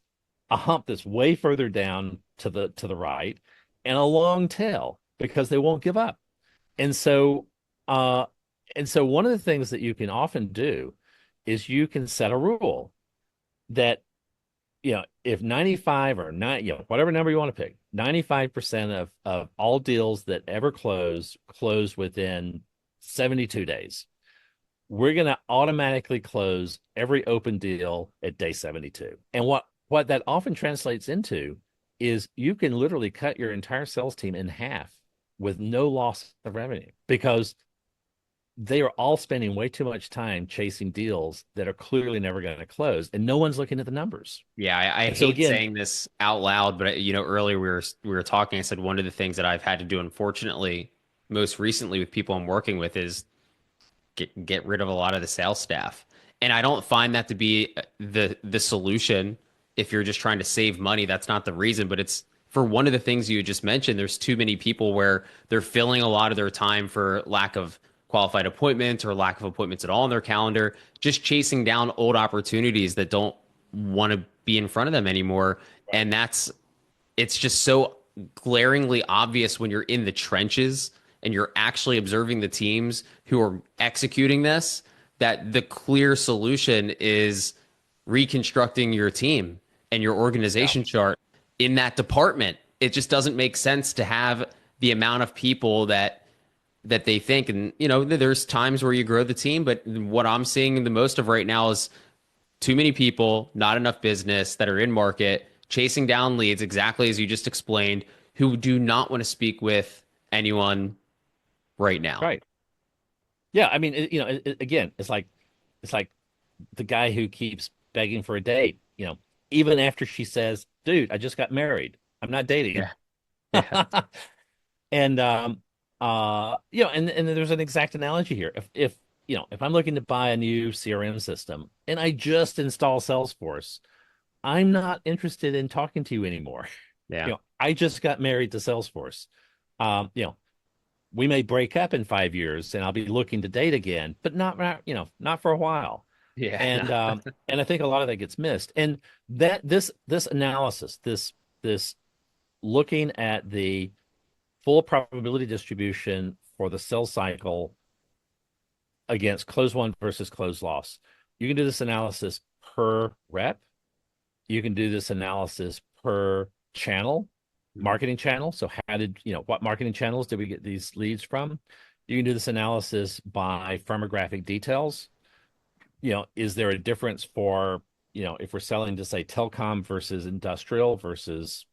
a hump that's way further down to the right and a long tail because they won't give up. And so uh one of the things that you can often do is you can set a rule that, if 95 or 9, whatever number you want to pick, 95% of all deals that ever close within 72 days, we're going to automatically close every open deal at day 72. And what that often translates into is you can literally cut your entire sales team in half with no loss of revenue, because they are all spending way too much time chasing deals that are clearly never going to close, and no one's looking at the numbers. Yeah, I And so hate again, saying this out loud, but earlier we were talking. I said one of the things that I've had to do, unfortunately, most recently with people I'm working with, is get rid of a lot of the sales staff. And I don't find that to be the solution. If you're just trying to save money, that's not the reason, but it's for one of the things you just mentioned. There's too many people where they're filling a lot of their time for lack of qualified appointments or lack of appointments at all on their calendar, just chasing down old opportunities that don't want to be in front of them anymore. right. And it's just so glaringly obvious when you're in the trenches and you're actually observing the teams who are executing this, that the clear solution is reconstructing your team and your Yeah. organization chart in that department. It just doesn't make sense to have the amount of people that they think. And there's times where you grow the team, but what I'm seeing the most of right now is too many people, not enough business that are in market, chasing down leads, exactly as you just explained, who do not want to speak with anyone right now. Right. Yeah. I mean, again, it's like the guy who keeps begging for a date, even after she says, dude, I just got married. I'm not dating. Yeah. Yeah. And and there's an exact analogy here. If I'm looking to buy a new CRM system and I just install Salesforce, I'm not interested in talking to you anymore. Yeah. I just got married to Salesforce. Um, you know, we may break up in 5 years and I'll be looking to date again, but not for a while. Yeah. No. And I think a lot of that gets missed. And that this analysis, this looking at the full probability distribution for the sales cycle against close one versus close loss. You can do this analysis per rep. You can do this analysis per channel, Mhm. marketing channel. So what marketing channels did we get these leads from? You can do this analysis by firmographic details. Is there a difference for, if we're selling to, say, telecom versus industrial versus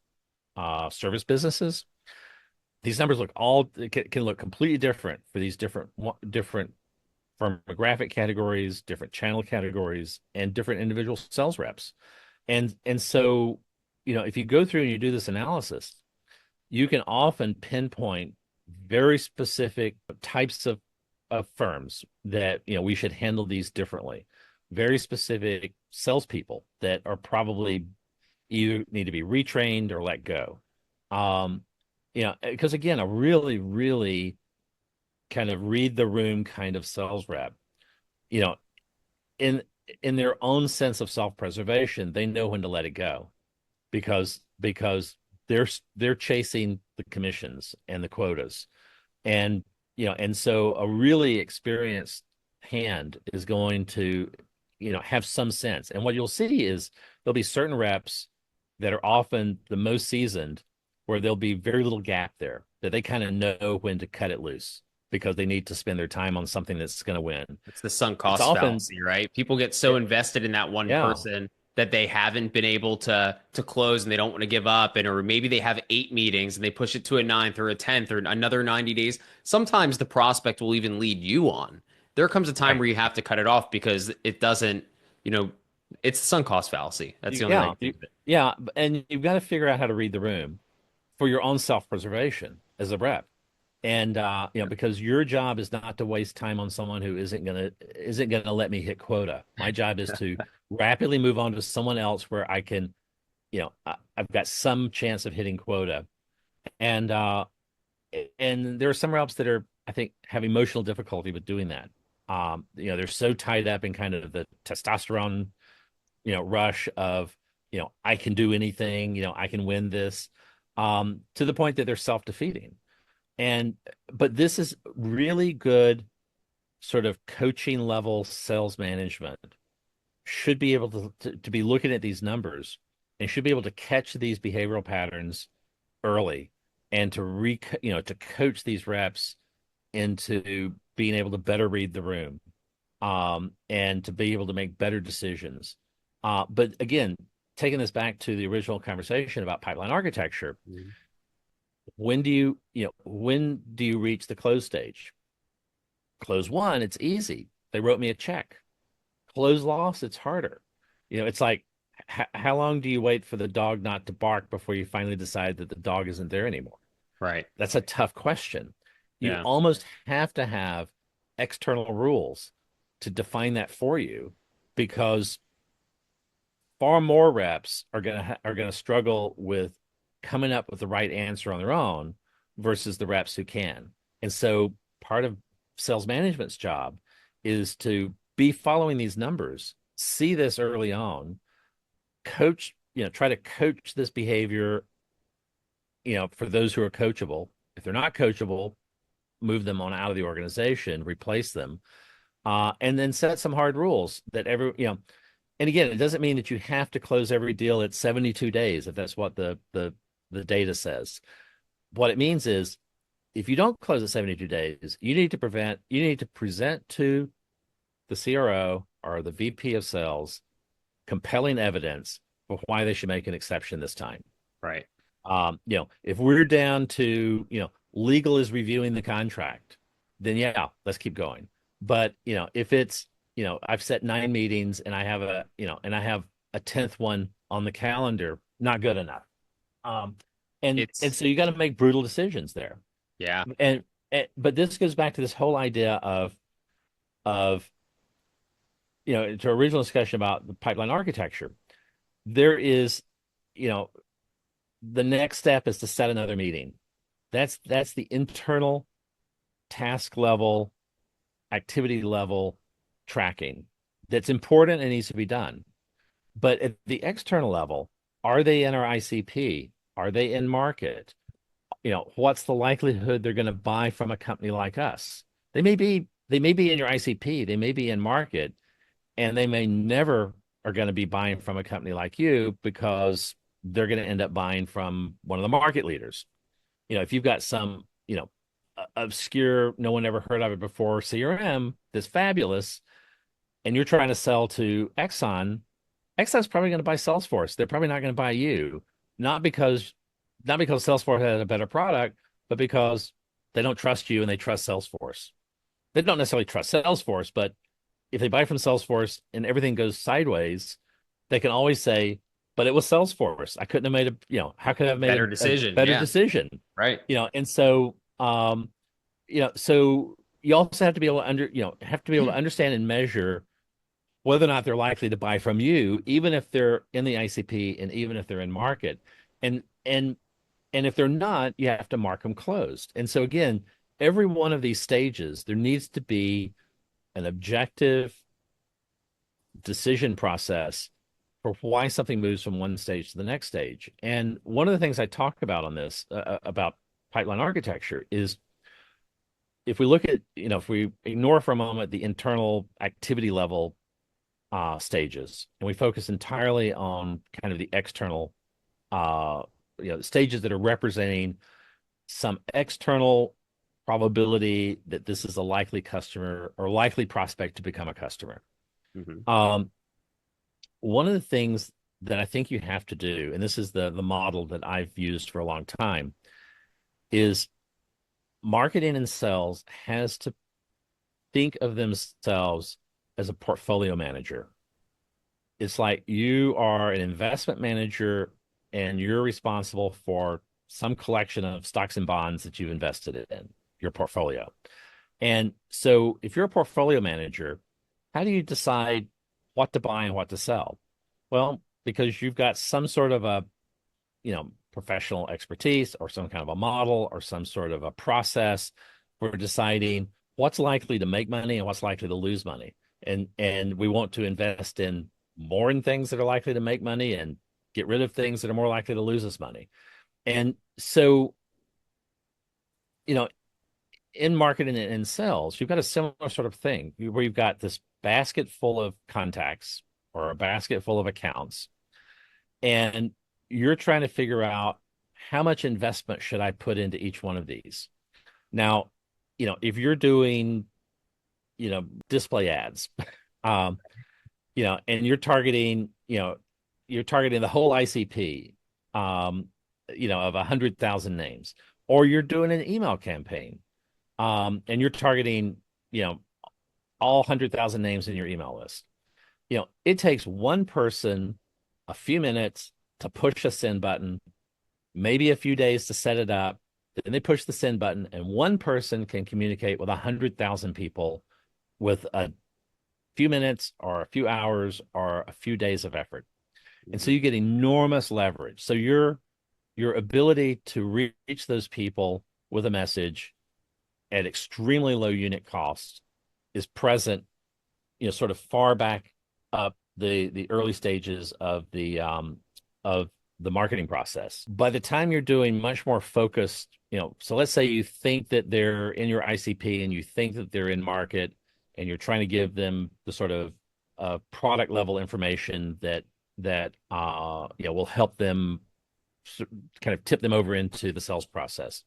service businesses? These numbers can look completely different for these different firmographic categories, different channel categories, and different individual sales reps. And so, if you go through and you do this analysis, you can often pinpoint very specific types of firms that, we should handle these differently. Very specific salespeople that are probably either need to be retrained or let go. Because again, a really, really kind of read the room kind of sales rep, you know, in in their own sense of self-preservation, they know when to let it go, because they're chasing the commissions and the quotas. And so a really experienced hand is going to have some sense. And what you'll see is there'll be certain reps that are often the most seasoned where there'll be very little gap there that they kind of know when to cut it loose because they need to spend their time on something that's going to win. It's the sunk It's cost often, fallacy, right? People get so invested in that one yeah, person that they haven't been able to close and they don't want to give up, and or maybe they have 8 meetings and they push it to a ninth or a tenth or another 90 days. Sometimes the prospect will even lead you on. There comes a time right. where you have to cut it off because it doesn't, you know, it's the sunk cost fallacy. That's the only way I Yeah, can think of it. yeah, and you've got to figure out how to read the room for your own self-preservation as a rep. And because your job is not to waste time on someone who isn't gonna let me hit quota. My job is to rapidly move on to someone else where I can, I've got some chance of hitting quota. And there are some reps that are, I think, have emotional difficulty with doing that. They're so tied up in kind of the testosterone, rush of, I can do anything, I can win this, to the point that they're self-defeating. And but this is really good sort of coaching level sales management should be able to be looking at these numbers and should be able to catch these behavioral patterns early and to coach these reps into being able to better read the room, and to be able to make better decisions. But again, taking this back to the original conversation about pipeline architecture, Mhm. when do you reach the close stage? Close one, it's easy. They wrote me a check. Close loss, it's harder. It's like, how long do you wait for the dog not to bark before you finally decide that the dog isn't there anymore? Right. That's a tough question. You Yeah. almost have to have external rules to define that for you, because far more reps are gonna struggle with coming up with the right answer on their own versus the reps who can. And so part of sales management's job is to be following these numbers, see this early on, coach, try to coach this behavior, for those who are coachable. If they're not coachable, move them on out of the organization, replace them, and then set some hard rules that and again, it doesn't mean that you have to close every deal at 72 days if that's what the data says. What it means is if you don't close at 72 days, you need to present to the CRO or the VP of sales compelling evidence for why they should make an exception this time. Right. If we're down to, legal is reviewing the contract, then yeah, let's keep going. But, if it's, I've set 9 meetings and I have a 10th one on the calendar, not good enough. Um, and It's so you got to make brutal decisions there. yeah. But this goes back to this whole idea of, to our original discussion about the pipeline architecture. There is, you know, the next step is to set another meeting. That's the internal task level, activity level tracking that's important and needs to be done. But at the external level, are they in our ICP? Are they in market? What's the likelihood they're going to buy from a company like us? They may be in your ICP, they may be in market, and they may never are going to be buying from a company like you because they're going to end up buying from one of the market leaders. If you've got some, obscure, no one ever heard of it before CRM that's fabulous, and you're trying to sell to Exxon's probably going to buy Salesforce. They're probably not going to buy you, not because Salesforce has a better product, but because they don't trust you and they trust Salesforce. They don't necessarily trust Salesforce, but if they buy from Salesforce and everything goes sideways, they can always say, but it was Salesforce. I couldn't have made how could I have made Better a decision. better Yeah. decision? Right. And so, so you also have to be able to understand and measure whether or not they're likely to buy from you, even if they're in the ICP and even if they're in market. And and and if they're not, you have to mark them closed. And so again, every one of these stages, there needs to be an objective decision process for why something moves from one stage to the next stage. And one of the things I talk about on this, about pipeline architecture, is if we look at, if we ignore for a moment the internal activity level stages, and we focus entirely on kind of the external, uh, stages that are representing some external probability that this is a likely customer or likely prospect to become a customer. Hmm. Um, One of the things that I think you have to do, and this is the model that I've used for a long time, is marketing and sales has to think of themselves as a portfolio manager. It's like you are an investment manager and you're responsible for some collection of stocks and bonds that you've invested in your portfolio. And so if you're a portfolio manager, how do you decide what to buy and what to sell? Well, because you've got some sort of a, professional expertise or some kind of a model or some sort of a process for deciding what's likely to make money and what's likely to lose money. And we want to invest in more in things that are likely to make money and get rid of things that are more likely to lose us money. And so, you know, in marketing and sales, you've got a similar sort of thing where you've got this basket full of contacts or a basket full of accounts, and you're trying to figure out how much investment should I put into each one of these. Now, if you're doing, display ads, um, and you're targeting the whole ICP, of 100,000 names, or you're doing an email campaign, and you're targeting, all 100,000 names in your email list. It takes one person a few minutes to push a send button, maybe a few days to set it up. Then they push the send button, and one person can communicate with 100,000 people with a few minutes or a few hours or a few days of effort. And so Hmm. you get enormous leverage. So your ability to reach those people with a message at extremely low unit cost is present, sort of far back up the early stages of the marketing process. By the time you're doing much more focused, so let's say you think that they're in your ICP and you think that they're in market and you're trying to give them the sort of product level information that will help them kind of tip them over into the sales process.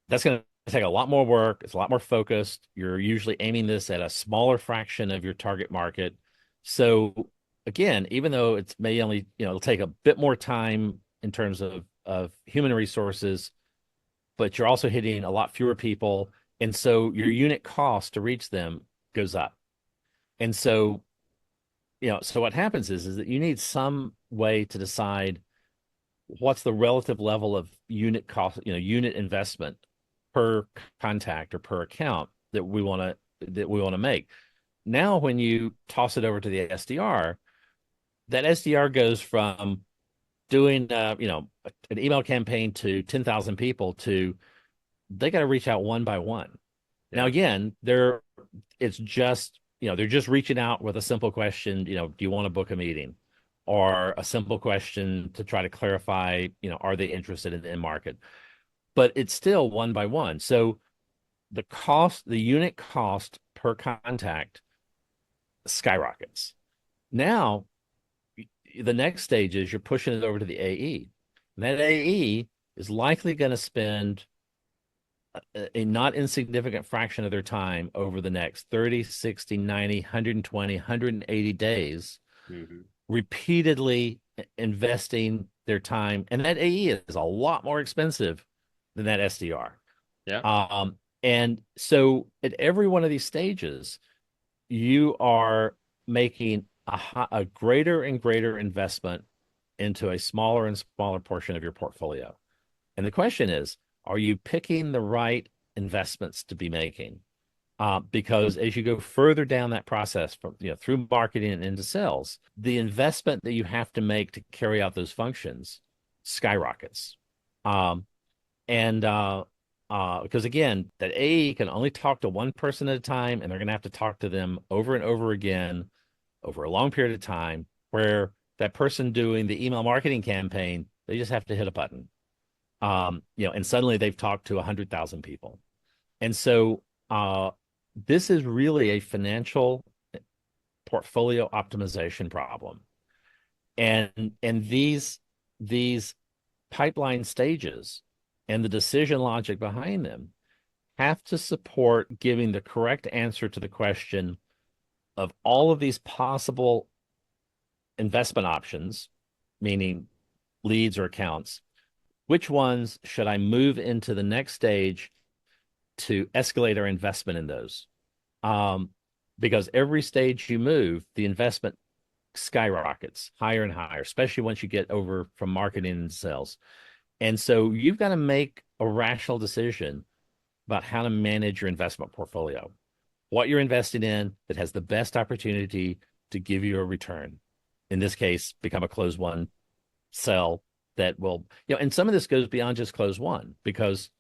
That's going to take a lot more work. It's a lot more focused. You're usually aiming this at a smaller fraction of your target market. So again, even though it's may only, it'll take a bit more time in terms of human resources, but you're also hitting a lot fewer people. And so your unit cost to reach them goes up. And so, so what happens is that you need some way to decide what's the relative level of unit cost, unit investment per contact or per account that we want to make. Now, when you toss it over to the SDR, that SDR goes from doing an email campaign to 10,000 people to they got to reach out one by one. Now, Yeah. again, it's just, they're just reaching out with a simple question, do you want to book a meeting? Or a simple question to try to clarify, are they interested in market? But it's still one by one. So the unit cost per contact skyrockets. Now, the next stage is you're pushing it over to the AE. And that AE is likely going to spend a not insignificant fraction of their time over the next 30, 60, 90, 120, 180 days Hmm. repeatedly investing their time. And that AE is a lot more expensive than that SDR. Yeah. And so at every one of these stages, you are making a greater and greater investment into a smaller and smaller portion of your portfolio. And the question is, are you picking the right investments to be making? Because as you go further down that process from through marketing and into sales, the investment that you have to make to carry out those functions skyrockets. Um, and because again, that AE can only talk to one person at a time, and they're going to have to talk to them over and over again over a long period of time. Where that person doing the email marketing campaign, they just have to hit a button, and suddenly they've talked to 100,000 people. And so, this is really a financial portfolio optimization problem. And these pipeline stages and the decision logic behind them have to support giving the correct answer to the question of all of these possible investment options, meaning leads or accounts, which ones should I move into the next stage to escalate our investment in those? Because every stage you move, the investment skyrockets higher and higher, especially once you get over from marketing and sales. And so you've got to make a rational decision about how to manage your investment portfolio, what you're investing in that has the best opportunity to give you a return. In this case, become a close one sell that will, and some of this goes beyond just close one, because,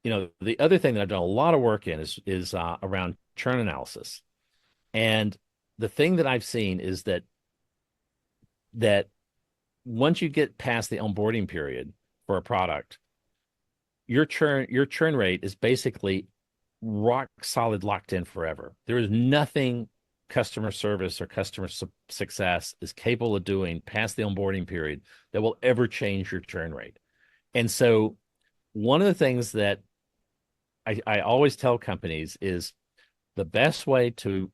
the other thing that I've done a lot of work in is around churn analysis. And the thing that I've seen is that once you get past the onboarding period for a product, your churn rate is basically rock solid, locked in forever. There is nothing customer service or customer success is capable of doing past the onboarding period that will ever change your churn rate. And so one of the things that I always tell companies is the best way to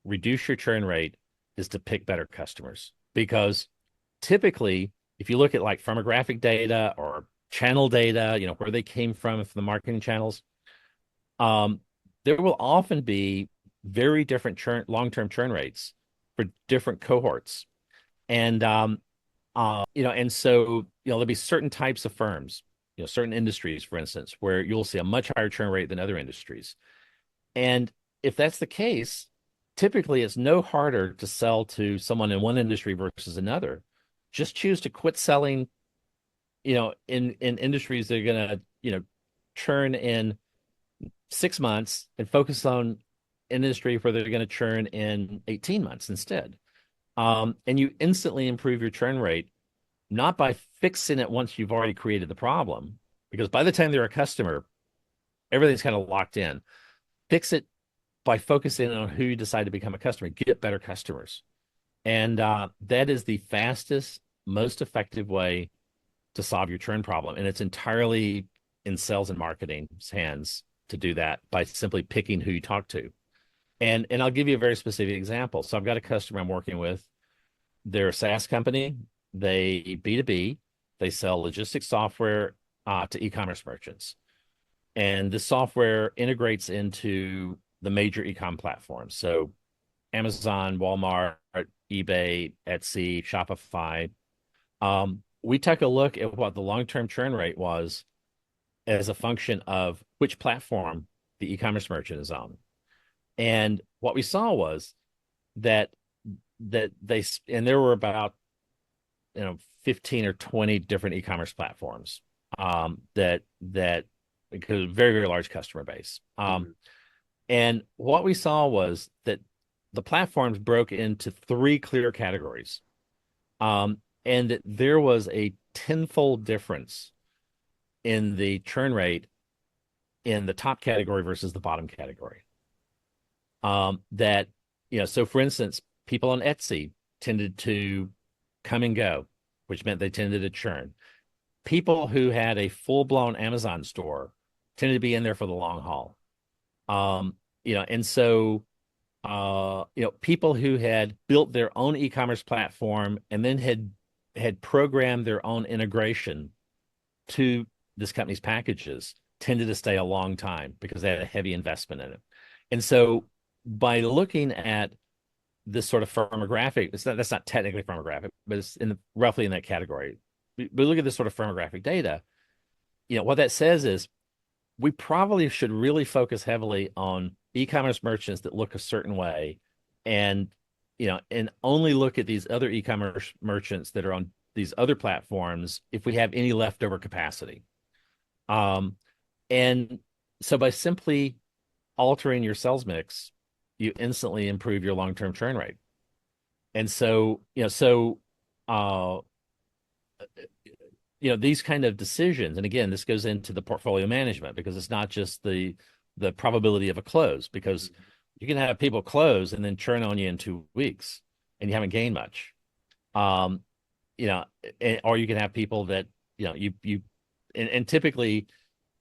reduce your churn rate is to pick better customers. Because typically, if you look at like firmographic data or channel data, where they came from the marketing channels, there will often be very different long-term churn rates for different cohorts. And and so there'll be certain types of firms, certain industries, for instance, where you'll see a much higher churn rate than other industries. And if that's the case, typically it's no harder to sell to someone in one industry versus another. Just choose to quit selling, in industries that are going to, churn in 6 months and focus on industry where they're going to churn in 18 months instead. And you instantly improve your churn rate, not by fixing it once you've already created the problem, because by the time they're a customer, everything's kind of locked in. Fix it by focusing on who you decide to become a customer. Get better customers. And that is the fastest, most effective way to solve your churn problem. And it's entirely in sales and marketing's hands to do that by simply picking who you talk to. And I'll give you a very specific example. So I've got a customer I'm working with. They're a SaaS company. They B2B. They sell logistics software to e-commerce merchants. And this software integrates into the major e-com platforms. So Amazon, Walmart, eBay, Etsy, Shopify. We took a look at what the long-term churn rate was as a function of which platform the e-commerce merchant is on. And what we saw was that there were about 15 or 20 different e-commerce platforms that because very, very large customer base. And what we saw was that the platforms broke into 3 clear categories. And that there was a tenfold difference in the churn rate in the top category versus the bottom category. So for instance, people on Etsy tended to come and go, which meant they tended to churn. People who had a full-blown Amazon store tended to be in there for the long haul. And so people who had built their own e-commerce platform and then had programmed their own integration to this company's packages tended to stay a long time because they had a heavy investment in it. And so by looking at this sort of firmographic, that's not technically firmographic, but it's roughly in that category. But look at this sort of firmographic data. What that says is we probably should really focus heavily on e-commerce merchants that look a certain way, and only look at these other e-commerce merchants that are on these other platforms if we have any leftover capacity. And so by simply altering your sales mix, you instantly improve your long-term churn rate. And so, these kind of decisions, and again, this goes into the portfolio management, because it's not just the probability of a close, because You can have people close and then churn on you in 2 weeks, and you haven't gained much. Um, you know, or you can have people that and typically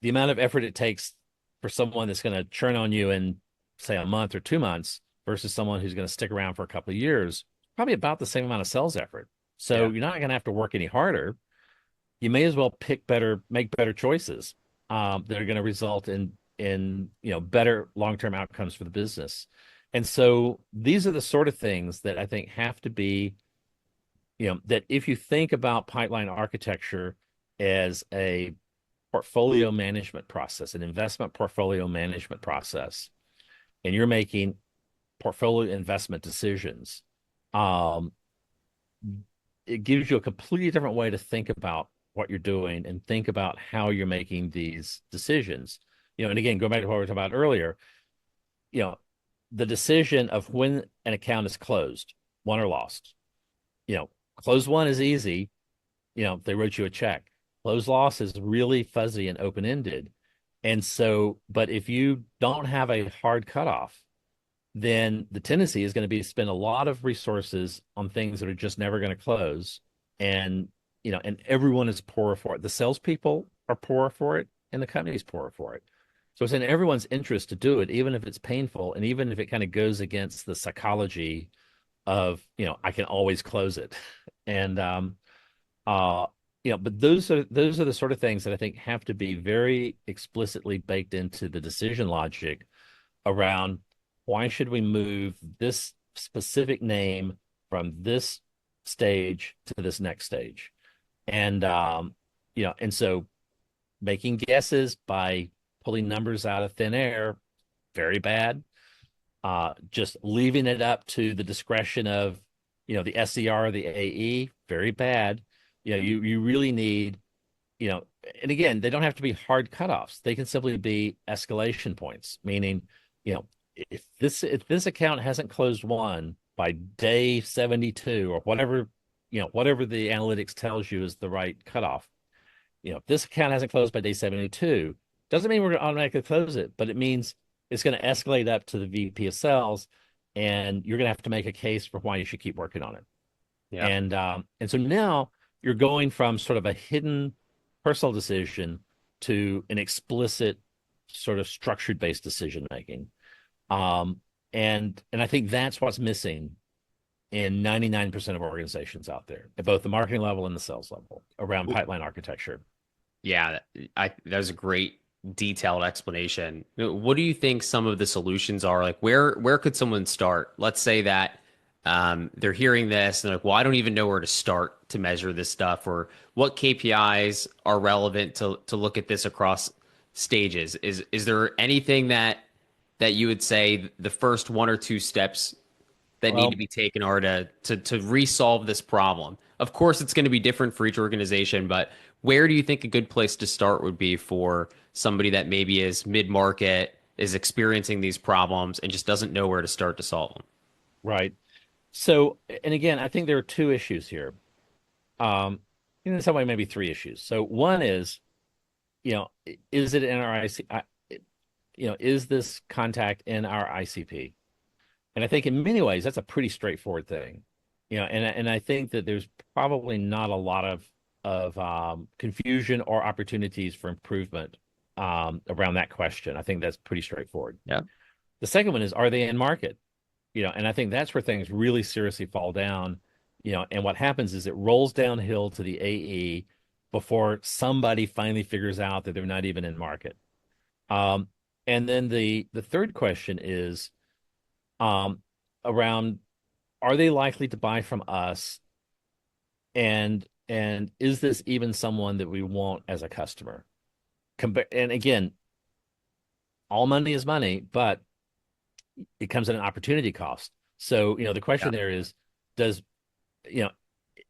the amount of effort it takes for someone that's going to churn on you in, say, a month or 2 months versus someone who's going to stick around for a couple of years, probably about the same amount of sales effort. So Yeah. you're not going to have to work any harder. You may as well make better choices that are going to result in better long-term outcomes for the business. And so these are the sort of things that I think have to be, that if you think about pipeline architecture as a portfolio management process, an investment portfolio management process, and you're making portfolio investment decisions, um, it gives you a completely different way to think about what you're doing and think about how you're making these decisions. And again, going back to what we were talking about earlier, you know, the decision of when an account is closed, won or lost. Close one is easy. They wrote you a check. Close loss is really fuzzy and open-ended. And so, but if you don't have a hard cutoff, then the tendency is going to be to spend a lot of resources on things that are just never going to close. And, and everyone is poorer for it. The salespeople are poorer for it, and the company's poorer for it. So it's in everyone's interest to do it, even if it's painful, and even if it kind of goes against the psychology of, I can always close it. And uh but those are the sort of things that I think have to be very explicitly baked into the decision logic around why should we move this specific name from this stage to this next stage. And and so making guesses by pulling numbers out of thin air, very bad. Just leaving it up to the discretion of, the SER or the AE, very bad. You really need, and again, they don't have to be hard cutoffs. They can simply be escalation points, meaning, you know, if this account hasn't closed one by day 72 or whatever, whatever the analytics tells you is the right cutoff. If this account hasn't closed by day 72, doesn't mean we're going to automatically close it, but it means it's going to escalate up to the VP of sales, and you're going to have to make a case for why you should keep working on it. Yeah. And so now you're going from sort of a hidden personal decision to an explicit sort of structured based decision making. And I think that's what's missing in 99% of organizations out there, at both the marketing level and the sales level around pipeline architecture. Yeah, that was a great detailed explanation. What do you think some of the solutions are? Like where could someone start? Let's say that they're hearing this and they're like, well, I don't even know where to start to measure this stuff, or what KPIs are relevant to look at this across stages. Is there anything that you would say the first one or two steps that need to Well, be taken are to resolve this problem? Of course, it's going to be different for each organization, but where do you think a good place to start would be for somebody that maybe is mid-market, is experiencing these problems, and just doesn't know where to start to solve them? right. So, and again, I think there are two issues here. In some way, maybe three issues. So one is, is it in our is this contact in our ICP? And I think in many ways that's a pretty straightforward thing. And I think that there's probably not a lot of confusion or opportunities for improvement around that question. I think that's pretty straightforward. Yeah. The second one is, are they in market? And I think that's where things really seriously fall down. And what happens is it rolls downhill to the AE before somebody finally figures out that they're not even in market. Um, and then the third question is um, around, are they likely to buy from us? And is this even someone that we want as a customer? And again, all money is money, but it comes at an opportunity cost. So, the Yeah. question there is, does, you know,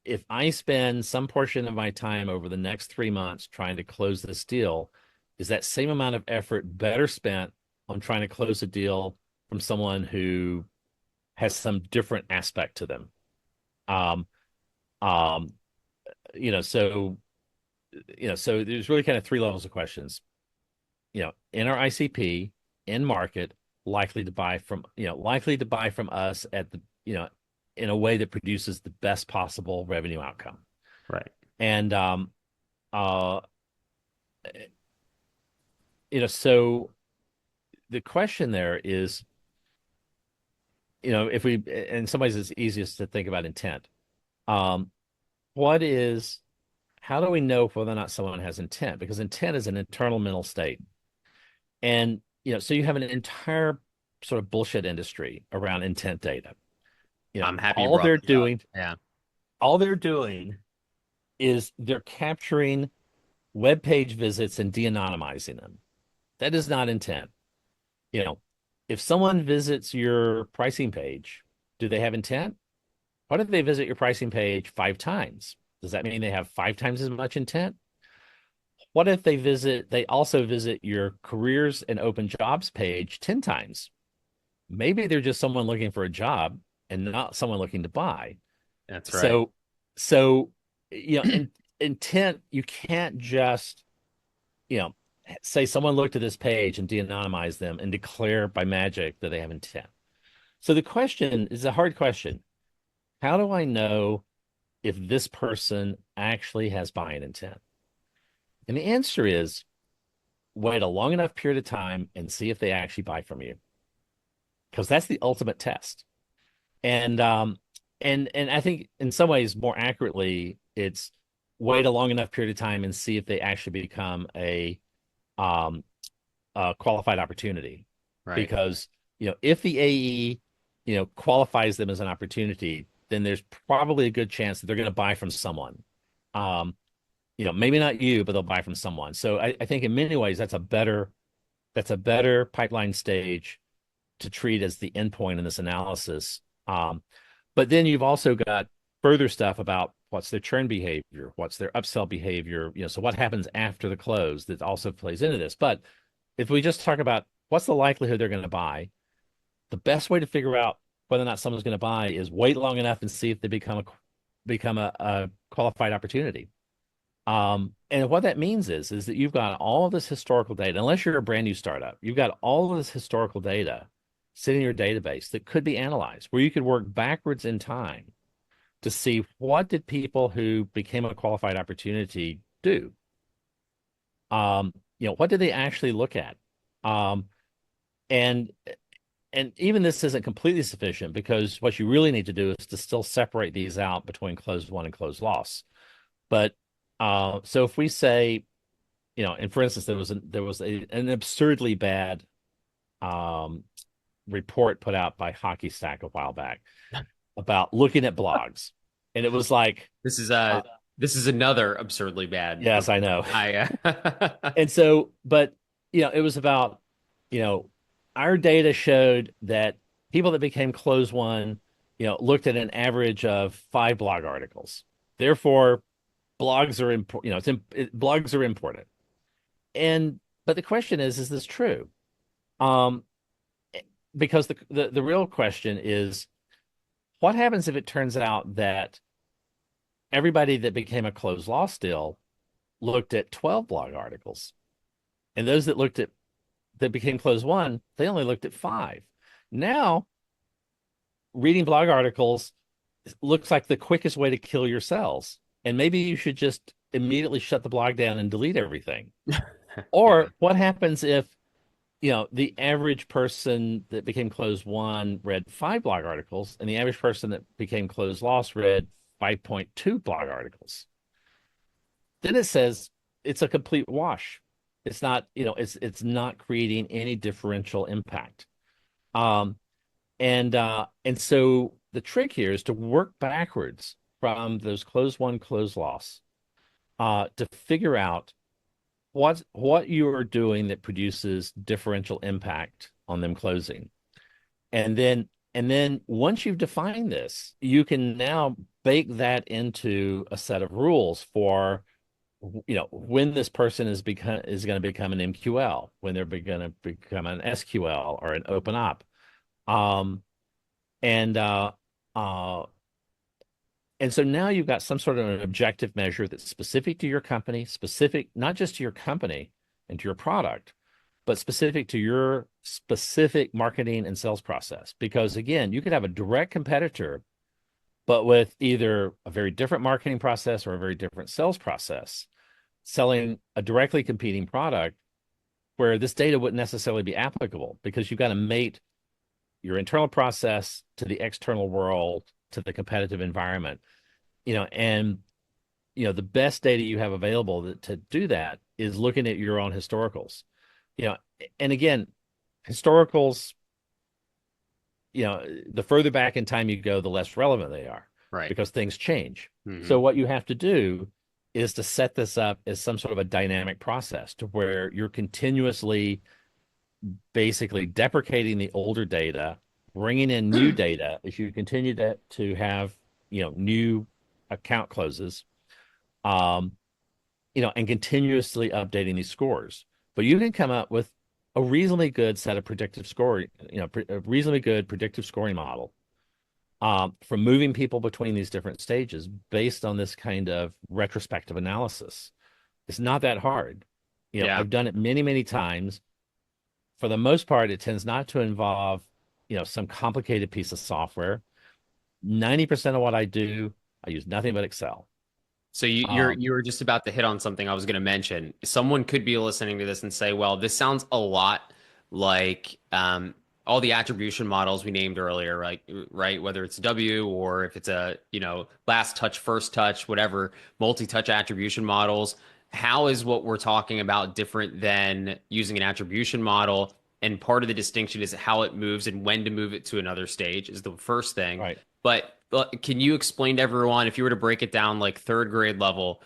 if I spend some portion of my time over the next 3 months trying to close this deal, is that same amount of effort better spent on trying to close a deal from someone who has some different aspect to them? Um, um, so so there's really kind of three levels of questions. In our ICP, in market, likely to buy from us at in a way that produces the best possible revenue outcome. Right. And uh, so the question there is, if we, in some ways, it's easiest to think about intent. Um, what is, how do we know whether or not someone has intent? Because intent is an internal mental state. And, so you have an entire sort of bullshit industry around intent data. I'm happy you All brought they're this up. doing, Yeah. all they're doing is they're capturing web page visits and de-anonymizing them. That is not intent. You know, if someone visits your pricing page, do they have intent? What if they visit your pricing page 5 times? Does that mean they have 5 times as much intent? What if they also visit your careers and open jobs page 10 times? Maybe they're just someone looking for a job and not someone looking to buy. That's right. So, so, intent, you can't just, you know, say someone looked at this page and de-anonymize them and declare by magic that they have intent. So the question is a hard question. How do I know if this person actually has buying intent? And the answer is wait a long enough period of time and see if they actually buy from you, because that's the ultimate test. And I think in some ways more accurately, it's wait a long enough period of time and see if they actually become um, a qualified opportunity. Right. Because if the AE qualifies them as an opportunity, then there's probably a good chance that they're going to buy from someone. Um, maybe not you, but they'll buy from someone. So I think in many ways that's a better pipeline stage to treat as the endpoint in this analysis. But then you've also got further stuff about what's their churn behavior, what's their upsell behavior, so what happens after the close that also plays into this. But if we just talk about what's the likelihood they're going to buy, the best way to figure out whether or not someone's going to buy is wait long enough and see if they become a qualified opportunity. And what that means is that you've got all of this historical data, unless you're a brand new startup, you've got all of this historical data sitting in your database that could be analyzed, where you could work backwards in time to see what did people who became a qualified opportunity do. What did they actually look at? Um, and and even this isn't completely sufficient, because what you really need to do is to still separate these out between closed won and closed loss. But so if we say, and for instance, an absurdly bad um, report put out by Hockey Stack a while back about looking at blogs, and it was like, This is uh, this is another absurdly bad yes, I report. know. I And so, but it was about, you know, our data showed that people that became close one, looked at an average of 5 blog articles. Therefore, blogs are important. Blogs are important. And but the question is this true? Um, because the real question is, what happens if it turns out that everybody that became a closed loss deal looked at 12 blog articles, and those that became closed one, they only looked at 5. Now, reading blog articles looks like the quickest way to kill your sales. And maybe you should just immediately shut the blog down and delete everything. yeah. Or what happens if, the average person that became closed one read 5 blog articles, and the average person that became closed loss read 5.2 blog articles? Then it says it's a complete wash. It's not, it's not creating any differential impact. Um, and so the trick here is to work backwards from those close one, close loss, to figure out what you are doing that produces differential impact on them closing. And then once you've defined this, you can now bake that into a set of rules for when this person is going to become an MQL, when they're going to become an SQL or an open op. Um, and uh, and so now you've got some sort of an objective measure that's specific to your company, specific not just to your company and to your product, but specific to your specific marketing and sales process. Because again, you could have a direct competitor, but with either a very different marketing process or a very different sales process, selling a directly competing product where this data wouldn't necessarily be applicable because you've got to mate your internal process to the external world, to the competitive environment, and the best data you have available to do that is looking at your own historicals. you know and again, historicals, the further back in time you go, the less relevant they are Right. because things change. Hmm. So what you have to do is to set this up as some sort of a dynamic process to where you're continuously basically deprecating the older data, bringing in new data as you continue to have, new account closes, um, and continuously updating these scores. But you can come up with a reasonably good set of predictive scoring, a reasonably good predictive scoring model for moving people between these different stages based on this kind of retrospective analysis. It's not that hard. Yeah. I've done it many, many times. For the most part, it tends not to involve, some complicated piece of software. 90% of what I do, I use nothing but Excel. So you were just about to hit on something I was going to mention. Someone could be listening to this and say, "Well, this sounds a lot like all the attribution models we named earlier, right? Right? Whether it's W or if it's a last touch, first touch, whatever, multi-touch attribution models. How is what we're talking about different than using an attribution model? And part of the distinction is how it moves and when to move it to another stage is the first thing. Right. But can you explain to everyone, if you were to break it down like third grade level,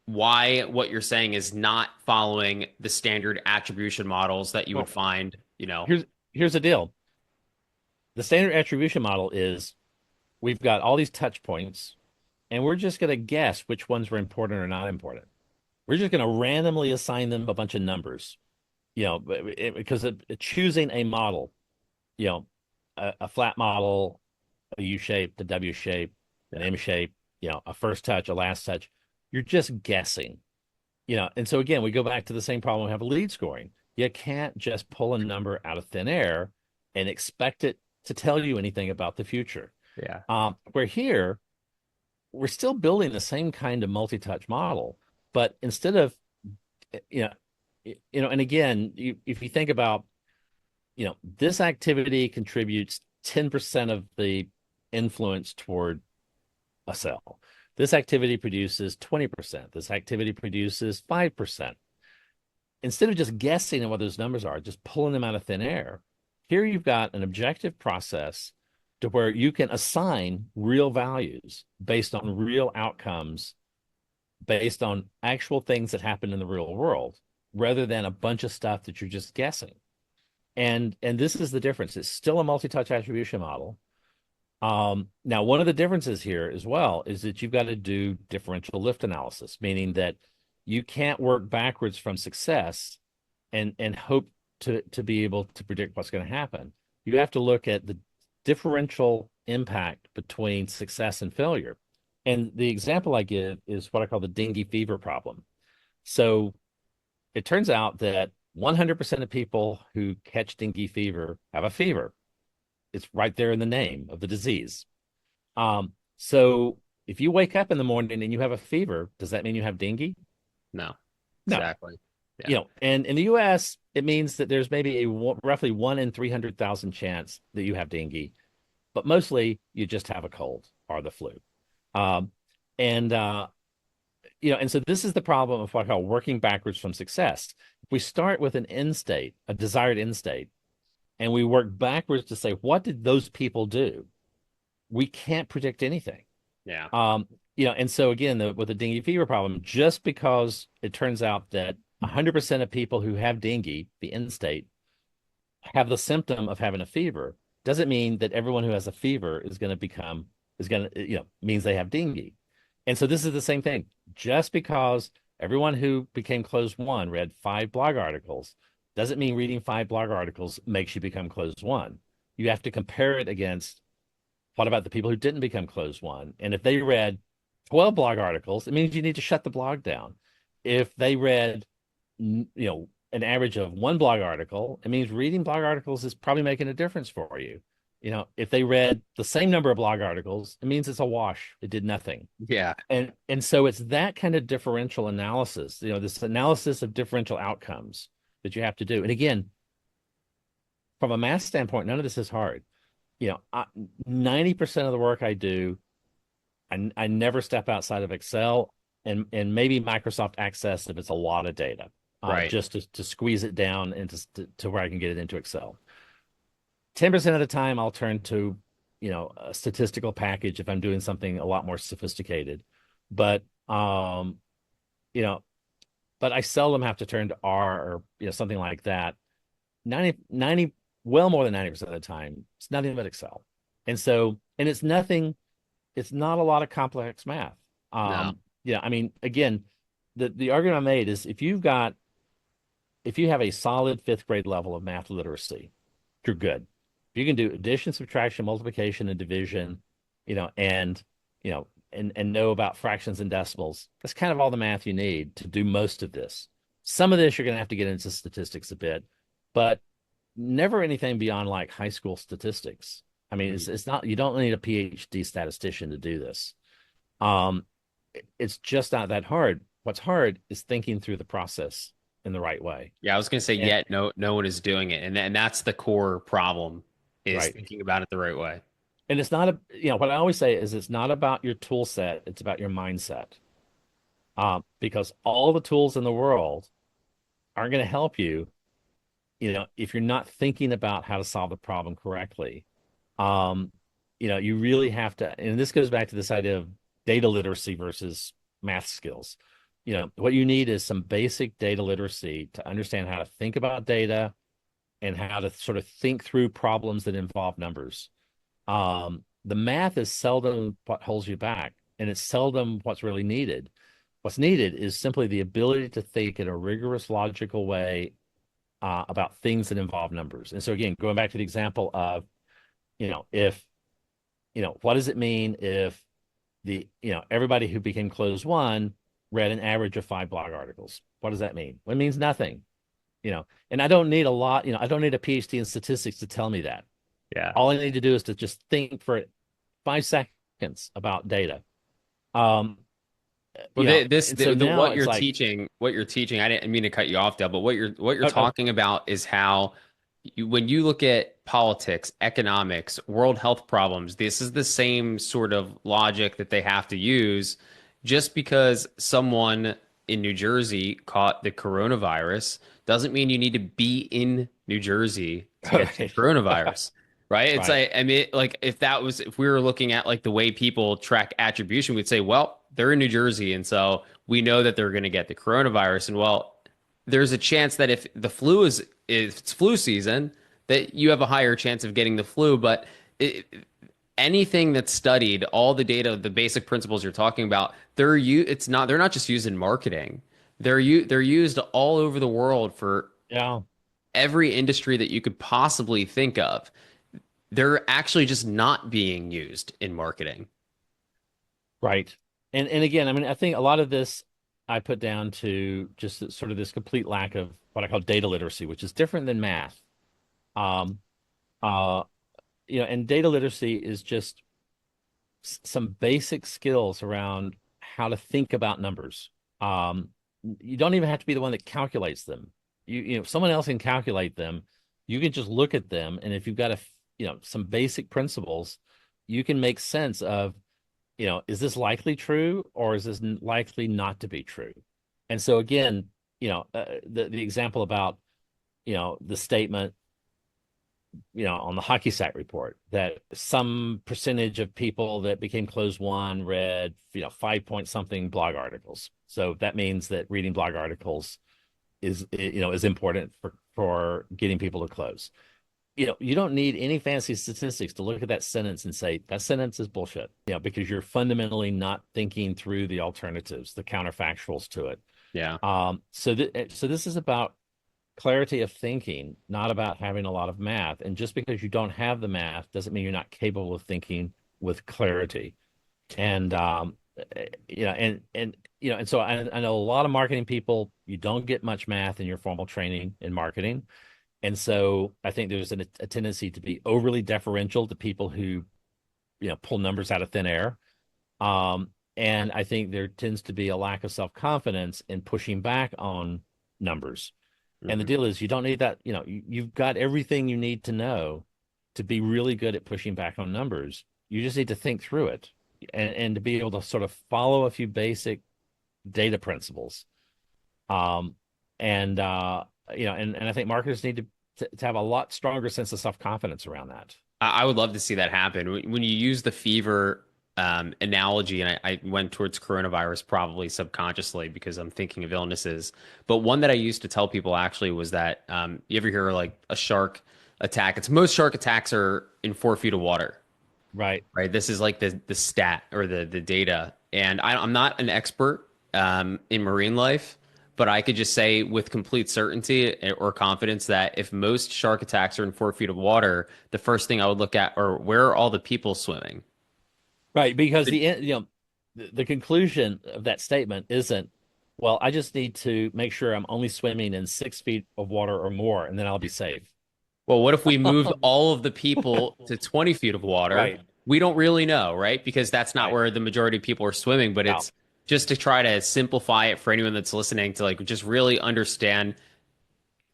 why what you're saying is not following the standard attribution models that you would Well, find, here's the deal. The standard attribution model is we've got all these touch points, and we're just going to guess which ones were important or not important. We're just going to randomly assign them a bunch of numbers, because choosing a model, you know, a flat model, a U shape, a W shape, an yeah, M shape, a first touch, a last touch, you're just guessing, And so again, we go back to the same problem we have with lead scoring. You can't just pull a number out of thin air and expect it to tell you anything about the future. yeah. Where here, we're still building the same kind of multi-touch model, but instead of, you know, and again, if you think about, this activity contributes 10% of the influence toward a cell. This activity produces 20%. This activity produces 5%. Instead of just guessing at what those numbers are, just pulling them out of thin air, here you've got an objective process to where you can assign real values based on real outcomes, based on actual things that happen in the real world, rather than a bunch of stuff that you're just guessing. And this is the difference. It's still a multi-touch attribution model. Now, one of the differences here as well is that you've got to do differential lift analysis, meaning that you can't work backwards from success and hope to be able to predict what's going to happen. You have to look at the differential impact between success and failure. And the example I give is what I call the dengue fever problem. So it turns out that 100% of people who catch dengue fever have a fever. It's right there in the name of the disease. So if you wake up in the morning and you have a fever, does that mean you have dengue? No, No. exactly. Yeah. And in the US, it means that there's maybe roughly 1 in 300,000 chance that you have dengue, but mostly you just have a cold or the flu. Um, and and so this is the problem of what I call working backwards from success. If we start with an end state, a desired end state, and we work backwards to say, what did those people do? We can't predict anything. Yeah. And so again, with the dengue fever problem, just because it turns out that 100% of people who have dengue, the end state, have the symptom of having a fever, doesn't mean that everyone who has a fever means they have dengue. And so this is the same thing. Just because everyone who became closed one read 5 blog articles doesn't mean reading 5 blog articles makes you become closed one. You have to compare it against what about the people who didn't become closed one? And if they read 12 blog articles, it means you need to shut the blog down. If they read, an average of one blog article, it means reading blog articles is probably making a difference for you. If they read the same number of blog articles, it means it's a wash. It did nothing. Yeah. And so it's that kind of differential analysis, this analysis of differential outcomes that you have to do. And again, from a math standpoint, none of this is hard. 90% of the work I do, I never step outside of Excel and maybe Microsoft Access if it's a lot of data, Right. just to squeeze it down into to where I can get it into Excel. 10% of the time, I'll turn to, a statistical package if I'm doing something a lot more sophisticated. But you know, but I seldom have to turn to R or something like that. 90, well more than 90% of the time, it's nothing but Excel. And it's not a lot of complex math. No. Yeah, I mean, again, the argument I made is if you have a solid fifth grade level of math literacy, you're good. If you can do addition, subtraction, multiplication, and division, and and know about fractions and decimals, that's kind of all the math you need to do most of this. Some of this you're going to have to get into statistics a bit, but never anything beyond like high school statistics. I mean, it's not, you don't need a PhD statistician to do this. Um, it's just not that hard. What's hard is thinking through the process in the right way. Yeah, I was gonna say And yet no one is doing it, and that's the core problem is right. thinking about it the right way. And it's not what I always say is it's not about your tool set, it's about your mindset. Because all the tools in the world aren't going to help you, if you're not thinking about how to solve the problem correctly. Um, you really have to, and this goes back to this idea of data literacy versus math skills. What you need is some basic data literacy to understand how to think about data and how to sort of think through problems that involve numbers. The math is seldom what holds you back, and it's seldom what's really needed. What's needed is simply the ability to think in a rigorous, logical way about things that involve numbers. And so, again, going back to the example of, if, what does it mean if everybody who became closed one read an average of 5 blog articles? What does that mean? Well, it means nothing, and I don't need a lot, I don't need a PhD in statistics to tell me that. Yeah. All I need to do is to just think for 5 seconds about data. Um, Well, and so now what it's you're like, teaching, I didn't mean to cut you off, Dale, but what you're oh, talking about is how when you look at politics, economics, world health problems, this is the same sort of logic that they have to use. Just because someone in New Jersey caught the coronavirus doesn't mean you need to be in New Jersey to get the right, coronavirus. Right? It's right, like, I mean, like if we were looking at like the way people track attribution, we'd say, well, they're in New Jersey, and so we know that they're going to get the coronavirus. And well, there's a chance that if the flu is if it's flu season, that you have a higher chance of getting the flu. But anything that's studied, all the data, the basic principles you're talking about, they're not just used in marketing. They're used all over the world for yeah, every industry that you could possibly think of. They're actually just not being used in marketing. right. And again, I mean, I think a lot of this I put down to just sort of this complete lack of what I call data literacy, which is different than math. Um, uh, and data literacy is just some basic skills around how to think about numbers. Um, you don't even have to be the one that calculates them. If someone else can calculate them, you can just look at them, and if you've got some basic principles, you can make sense of, is this likely true or is this likely not to be true? And so again, the example about the statement on the hockey stat report that some percentage of people that became closed one read, 5 point something blog articles. So that means that reading blog articles is important for getting people to close. You don't need any fancy statistics to look at that sentence and say that sentence is bullshit, because you're fundamentally not thinking through the alternatives, the counterfactuals to it. Yeah. So this is about clarity of thinking, not about having a lot of math. And just because you don't have the math doesn't mean you're not capable of thinking with clarity. And and so I know a lot of marketing people, you don't get much math in your formal training in marketing. And so I think there's a tendency to be overly deferential to people who, pull numbers out of thin air. And I think there tends to be a lack of self-confidence in pushing back on numbers. And the Mhm. deal is you don't need that, you've got everything you need to know to be really good at pushing back on numbers. You just need to think through it and to be able to sort of follow a few basic data principles. Um, and I think marketers need to have a lot stronger sense of self-confidence around that. I would love to see that happen. When you use the fever analogy, and I went towards coronavirus probably subconsciously because I'm thinking of illnesses. But one that I used to tell people actually was that you ever hear like a shark attack? It's most shark attacks are in 4 feet of water, Right. right? This is like the stat or the data. And I'm not an expert in marine life, but I could just say with complete certainty or confidence that if most shark attacks are in 4 feet of water, the first thing I would look at are where are all the people swimming? Right. Because the conclusion of that statement isn't, well, I just need to make sure I'm only swimming in 6 feet of water or more, and then I'll be safe. Well, what if we moved all of the people to 20 feet of water? Right. We don't really know, right? Because that's not Right. where the majority of people are swimming, but No. it's just to try to simplify it for anyone that's listening to like just really understand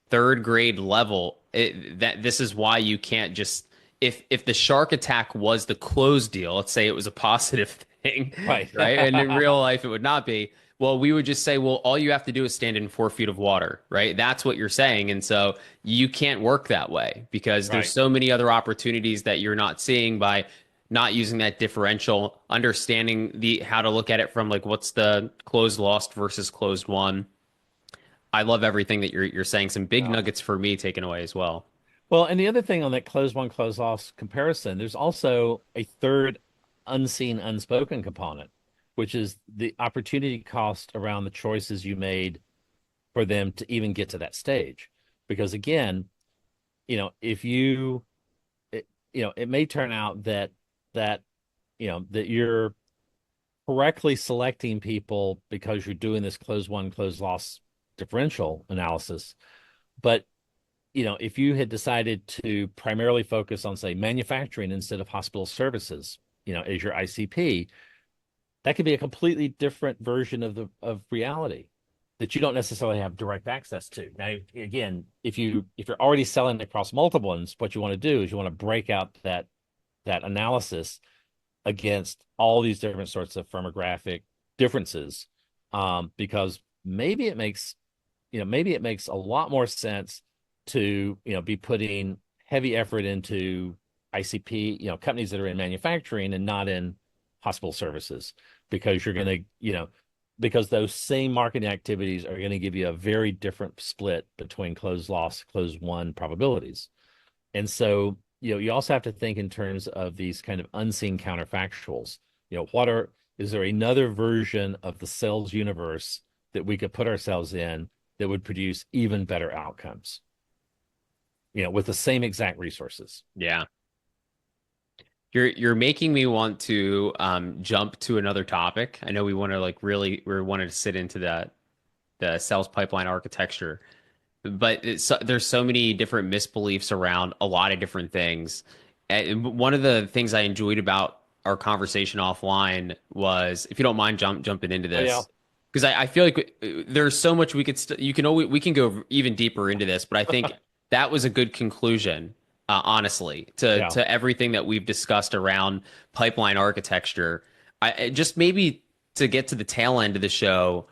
third grade level that this is why you can't just if the shark attack was the closed deal, let's say it was a positive thing, Right. right? And in real life it would not be. Well, we would just say, well, all you have to do is stand in 4 feet of water, right? That's what you're saying. And so you can't work that way because there's Right. so many other opportunities that you're not seeing by not using that differential, understanding the how to look at it from like what's the closed lost versus closed won. I love everything that you're saying. Some big Yeah. nuggets for me taken away as well. Well, and the other thing on that close one, close off comparison, there's also a third unseen, unspoken component, which is the opportunity cost around the choices you made for them to even get to that stage. Because again, if it may turn out that that you're correctly selecting people because you're doing this close one, close loss differential analysis. But if you had decided to primarily focus on, say, manufacturing instead of hospital services, as your ICP, that could be a completely different version of reality that you don't necessarily have direct access to. Now, again, if you're already selling across multiple ones, what you want to do is you want to break out that analysis against all these different sorts of firmographic differences, because maybe it makes a lot more sense to be putting heavy effort into ICP, companies that are in manufacturing and not in hospital services, because you're going to, because those same marketing activities are going to give you a very different split between closed loss, closed won probabilities. And so, you also have to think in terms of these kind of unseen counterfactuals. Is there another version of the sales universe that we could put ourselves in that would produce even better outcomes, with the same exact resources? Yeah. You're making me want to jump to another topic. I know we want to like really we wanted to sit into the sales pipeline architecture, but there's so many different misbeliefs around a lot of different things. And one of the things I enjoyed about our conversation offline was, if you don't mind jumping into Oh yeah. this, because I feel like there's so much we could you can always we can go even deeper into this, but I think that was a good conclusion, honestly, Yeah. to everything that we've discussed around pipeline architecture. Just maybe to get to the tail end of the show,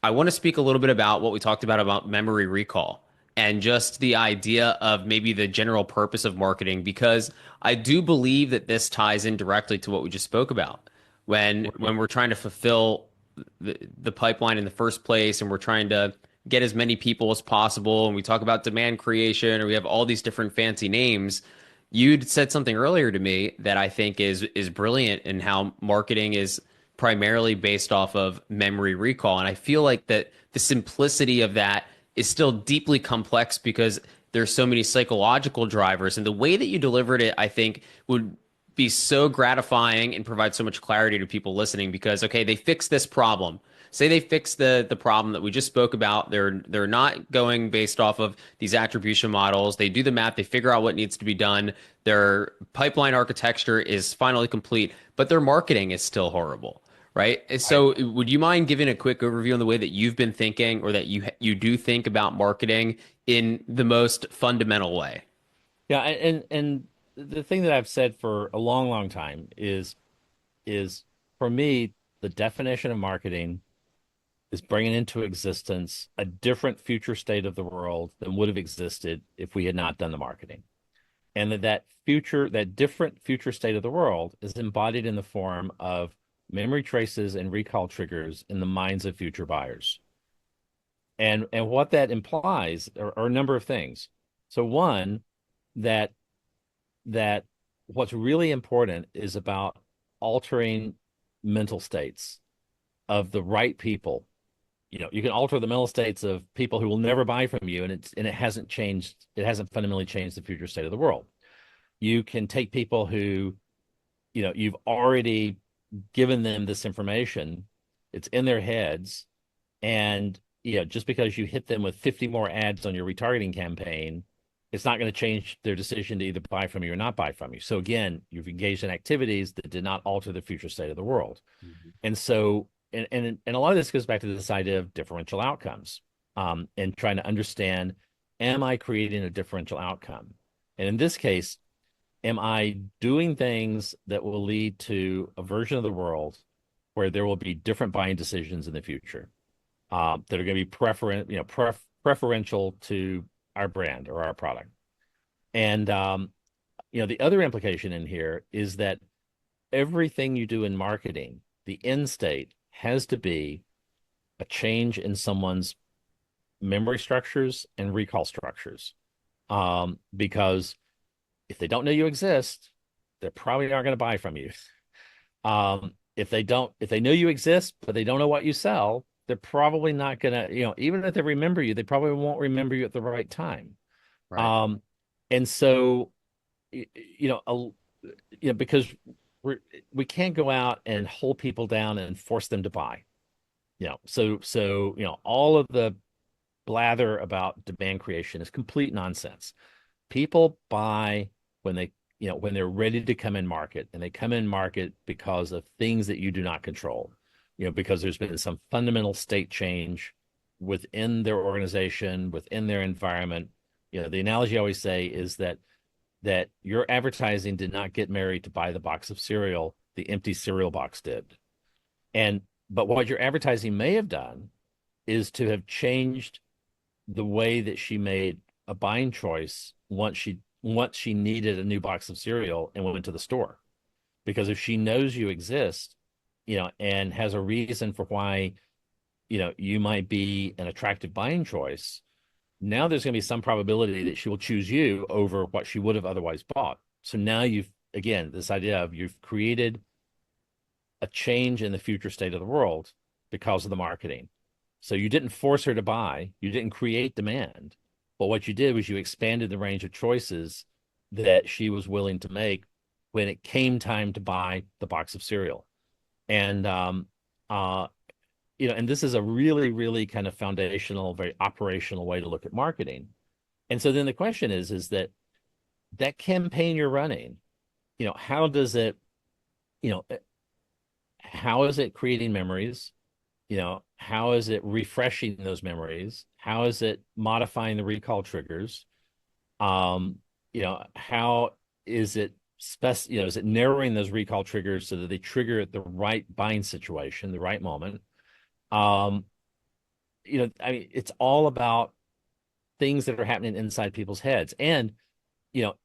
I want to speak a little bit about what we talked about memory recall and just the idea of maybe the general purpose of marketing, because I do believe that this ties in directly to what we just spoke about when we're trying to fulfill the pipeline in the first place and we're trying to get as many people as possible and we talk about demand creation or we have all these different fancy names. You'd said something earlier to me that I think is brilliant in how marketing is primarily based off of memory recall. And I feel like that the simplicity of that is still deeply complex because there's so many psychological drivers. And the way that you delivered it, I think, would be so gratifying and provide so much clarity to people listening because okay, they fix this problem. Say they fix the problem that we just spoke about. They're not going based off of these attribution models. They do the math, they figure out what needs to be done. Their pipeline architecture is finally complete, but their marketing is still horrible. Right. Right. So would you mind giving a quick overview on the way that you've been thinking or that you do think about marketing in the most fundamental way? Yeah, and the thing that I've said for a long, long time is for me, the definition of marketing is bringing into existence a different future state of the world than would have existed if we had not done the marketing. And that different future state of the world is embodied in the form of memory traces and recall triggers in the minds of future buyers. And what that implies are a number of things. So one, that that what's really important is about altering mental states of the right people. You can alter the mental states of people who will never buy from you, and it hasn't changed, it hasn't fundamentally changed the future state of the world. You can take people who, you've already given them this information, it's in their heads, and just because you hit them with 50 more ads on your retargeting campaign, it's not going to change their decision to either buy from you or not buy from you. So again, you've engaged in activities that did not alter the future state of the world. And so, and a lot of this goes back to this idea of differential outcomes, and trying to understand, am I creating a differential outcome? And in this case, am I doing things that will lead to a version of the world where there will be different buying decisions in the future, that are going to be preferential to our brand or our product? And the other implication in here is that everything you do in marketing, the end state has to be a change in someone's memory structures and recall structures. Because if they don't know you exist, they probably aren't going to buy from you. If they know you exist, but they don't know what you sell, they're probably not going to, even if they remember you, they probably won't remember you at the right time. Right. Um, and so, because we can't go out and hold people down and force them to buy. All of the blather about demand creation is complete nonsense. People buy when when they're ready to come in market, and they come in market because of things that you do not control. Because there's been some fundamental state change within their organization, within their environment. The analogy I always say is that your advertising did not get Mary to buy the box of cereal, the empty cereal box did. But what your advertising may have done is to have changed the way that she made a buying choice once she needed a new box of cereal and went to the store. Because if she knows you exist, and has a reason for why, you might be an attractive buying choice, now there's going to be some probability that she will choose you over what she would have otherwise bought. So now this idea of you've created a change in the future state of the world because of the marketing. So you didn't force her to buy, you didn't create demand, but what you did was you expanded the range of choices that she was willing to make when it came time to buy the box of cereal. And and this is a really, really kind of foundational, very operational way to look at marketing. And so then the question is that campaign you're running, how does it, you know, how is it creating memories? How is it refreshing those memories? How is it modifying the recall triggers? How is it is it narrowing those recall triggers so that they trigger at the right buying situation, the right moment? Um, I mean, it's all about things that are happening inside people's heads. And,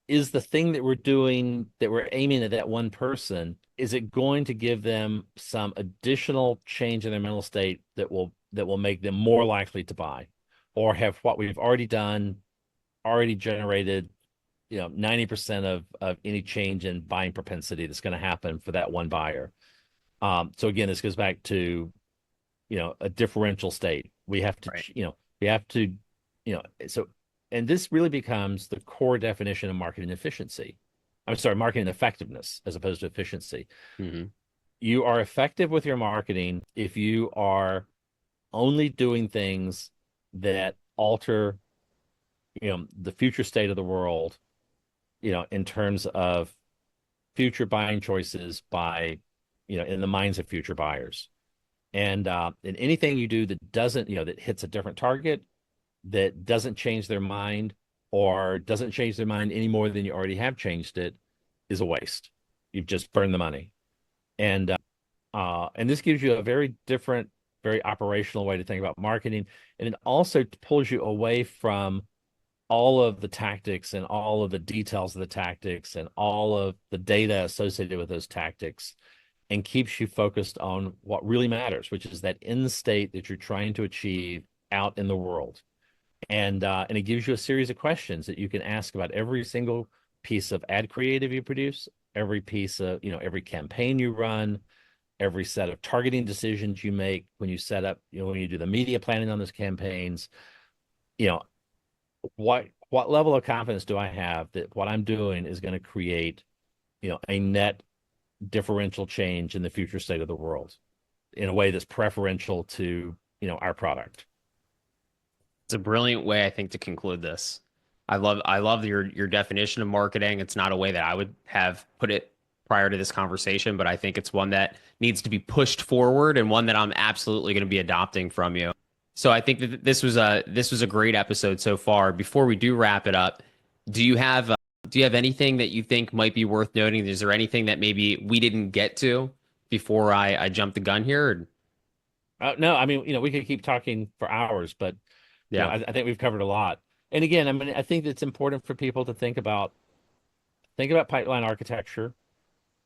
is the thing that we're doing, that we're aiming at that one person, is it going to give them some additional change in their mental state that will make them more likely to buy? Or have what we've already done already generated, 90% of any change in buying propensity that's going to happen for that one buyer? So again, this goes back to, a differential state. We have to, Right. we have to, so, and this really becomes the core definition of marketing efficiency. I'm sorry, marketing effectiveness as opposed to efficiency. Hmm. You are effective with your marketing if you are only doing things that alter, the future state of the world, in terms of future buying choices by, in the minds of future buyers. And anything you do that doesn't, that hits a different target, that doesn't change their mind or doesn't change their mind any more than you already have changed it is a waste. You've just burned the money. And this gives you a very different, very operational way to think about marketing. And it also pulls you away from all of the tactics and all of the details of the tactics and all of the data associated with those tactics, and keeps you focused on what really matters, which is that end state that you're trying to achieve out in the world. And it gives you a series of questions that you can ask about every single piece of ad creative you produce, every piece of, every campaign you run, every set of targeting decisions you make when you set up, when you do the media planning on those campaigns. you know, what level of confidence do I have that what I'm doing is going to create, a net differential change in the future state of the world in a way that's preferential to, our product. It's a brilliant way, I think, to conclude this. I love your definition of marketing. It's not a way that I would have put it prior to this conversation, but I think it's one that needs to be pushed forward and one that I'm absolutely going to be adopting from you. So I think that this was a great episode so far. Before we do wrap it up, do you have do you have anything that you think might be worth noting? Is there anything that maybe we didn't get to before I jumped the gun here? Or- No, I mean, we could keep talking for hours, but yeah, I think we've covered a lot. And again, I mean, I think it's important for people to think about pipeline architecture,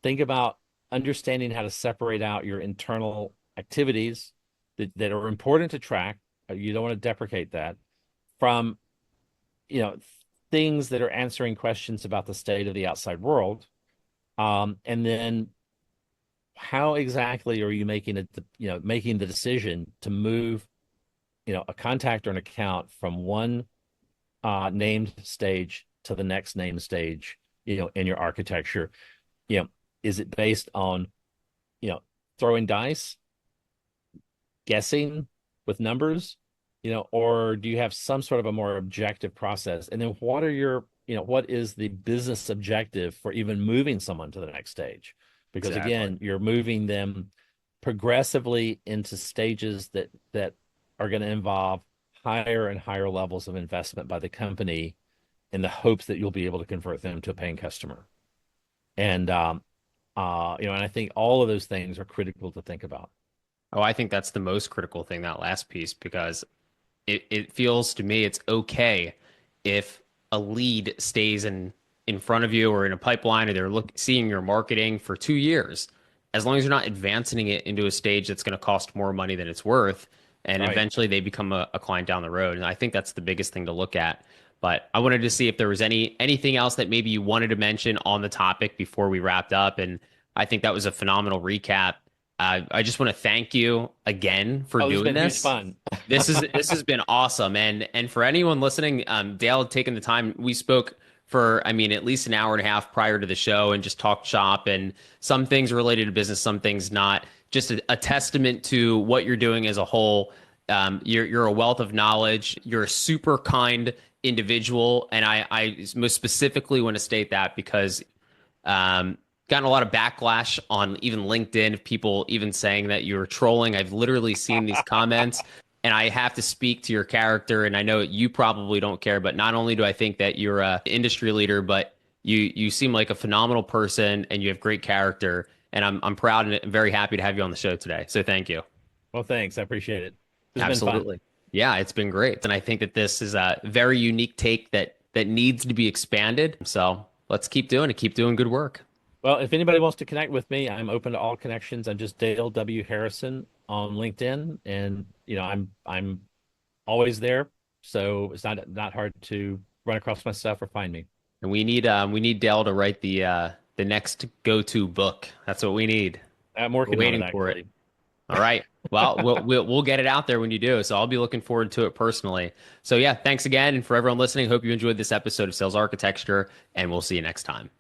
think about understanding how to separate out your internal activities that are important to track. You don't want to deprecate that from, you know, things that are answering questions about the state of the outside world. And then how exactly are you making the decision to move, a contact or an account from one named stage to the next named stage, in your architecture? You know, is it based on, throwing dice, guessing with numbers, or do you have some sort of a more objective process? And then what is the business objective for even moving someone to the next stage? Because exactly. again, you're moving them progressively into stages that are going to involve higher and higher levels of investment by the company in the hopes that you'll be able to convert them to a paying customer. And I think all of those things are critical to think about. Oh, I think that's the most critical thing, that last piece, because it feels to me it's okay if a lead stays in front of you or in a pipeline or they're seeing your marketing for 2 years, as long as you're not advancing it into a stage that's going to cost more money than it's worth, and Right. eventually they become a client down the road. And I think that's the biggest thing to look at. But I wanted to see if there was anything else that maybe you wanted to mention on the topic before we wrapped up. And I think that was a phenomenal recap. I just want to thank you again for Oh, this has doing been huge this. fun. This has been awesome, and for anyone listening, Dale had taken the time. We spoke for, I mean, at least an hour and a half prior to the show, and just talked shop and some things related to business, some things not. Just a testament to what you're doing as a whole. You're a wealth of knowledge. You're a super kind individual, and I most specifically want to state that because gotten a lot of backlash on even LinkedIn of people even saying that you're trolling. I've literally seen these comments, and I have to speak to your character. And I know you probably don't care, but not only do I think that you're a industry leader, but you seem like a phenomenal person and you have great character. And I'm proud and very happy to have you on the show today. So thank you. Well, thanks. I appreciate it. This has been fun. Absolutely. Yeah, it's been great. And I think that this is a very unique take that needs to be expanded. So let's keep doing it, keep doing good work. Well, if anybody wants to connect with me, I'm open to all connections. I'm just Dale W. Harrison on LinkedIn, and I'm always there. So it's not hard to run across my stuff or find me. And we need Dell to write the next go-to book. That's what we need. I'm We're working on it waiting for it. actually. All right. Well, we'll get it out there when you do. So I'll be looking forward to it personally. So yeah, thanks again, and for everyone listening, hope you enjoyed this episode of Sales Architecture, and we'll see you next time.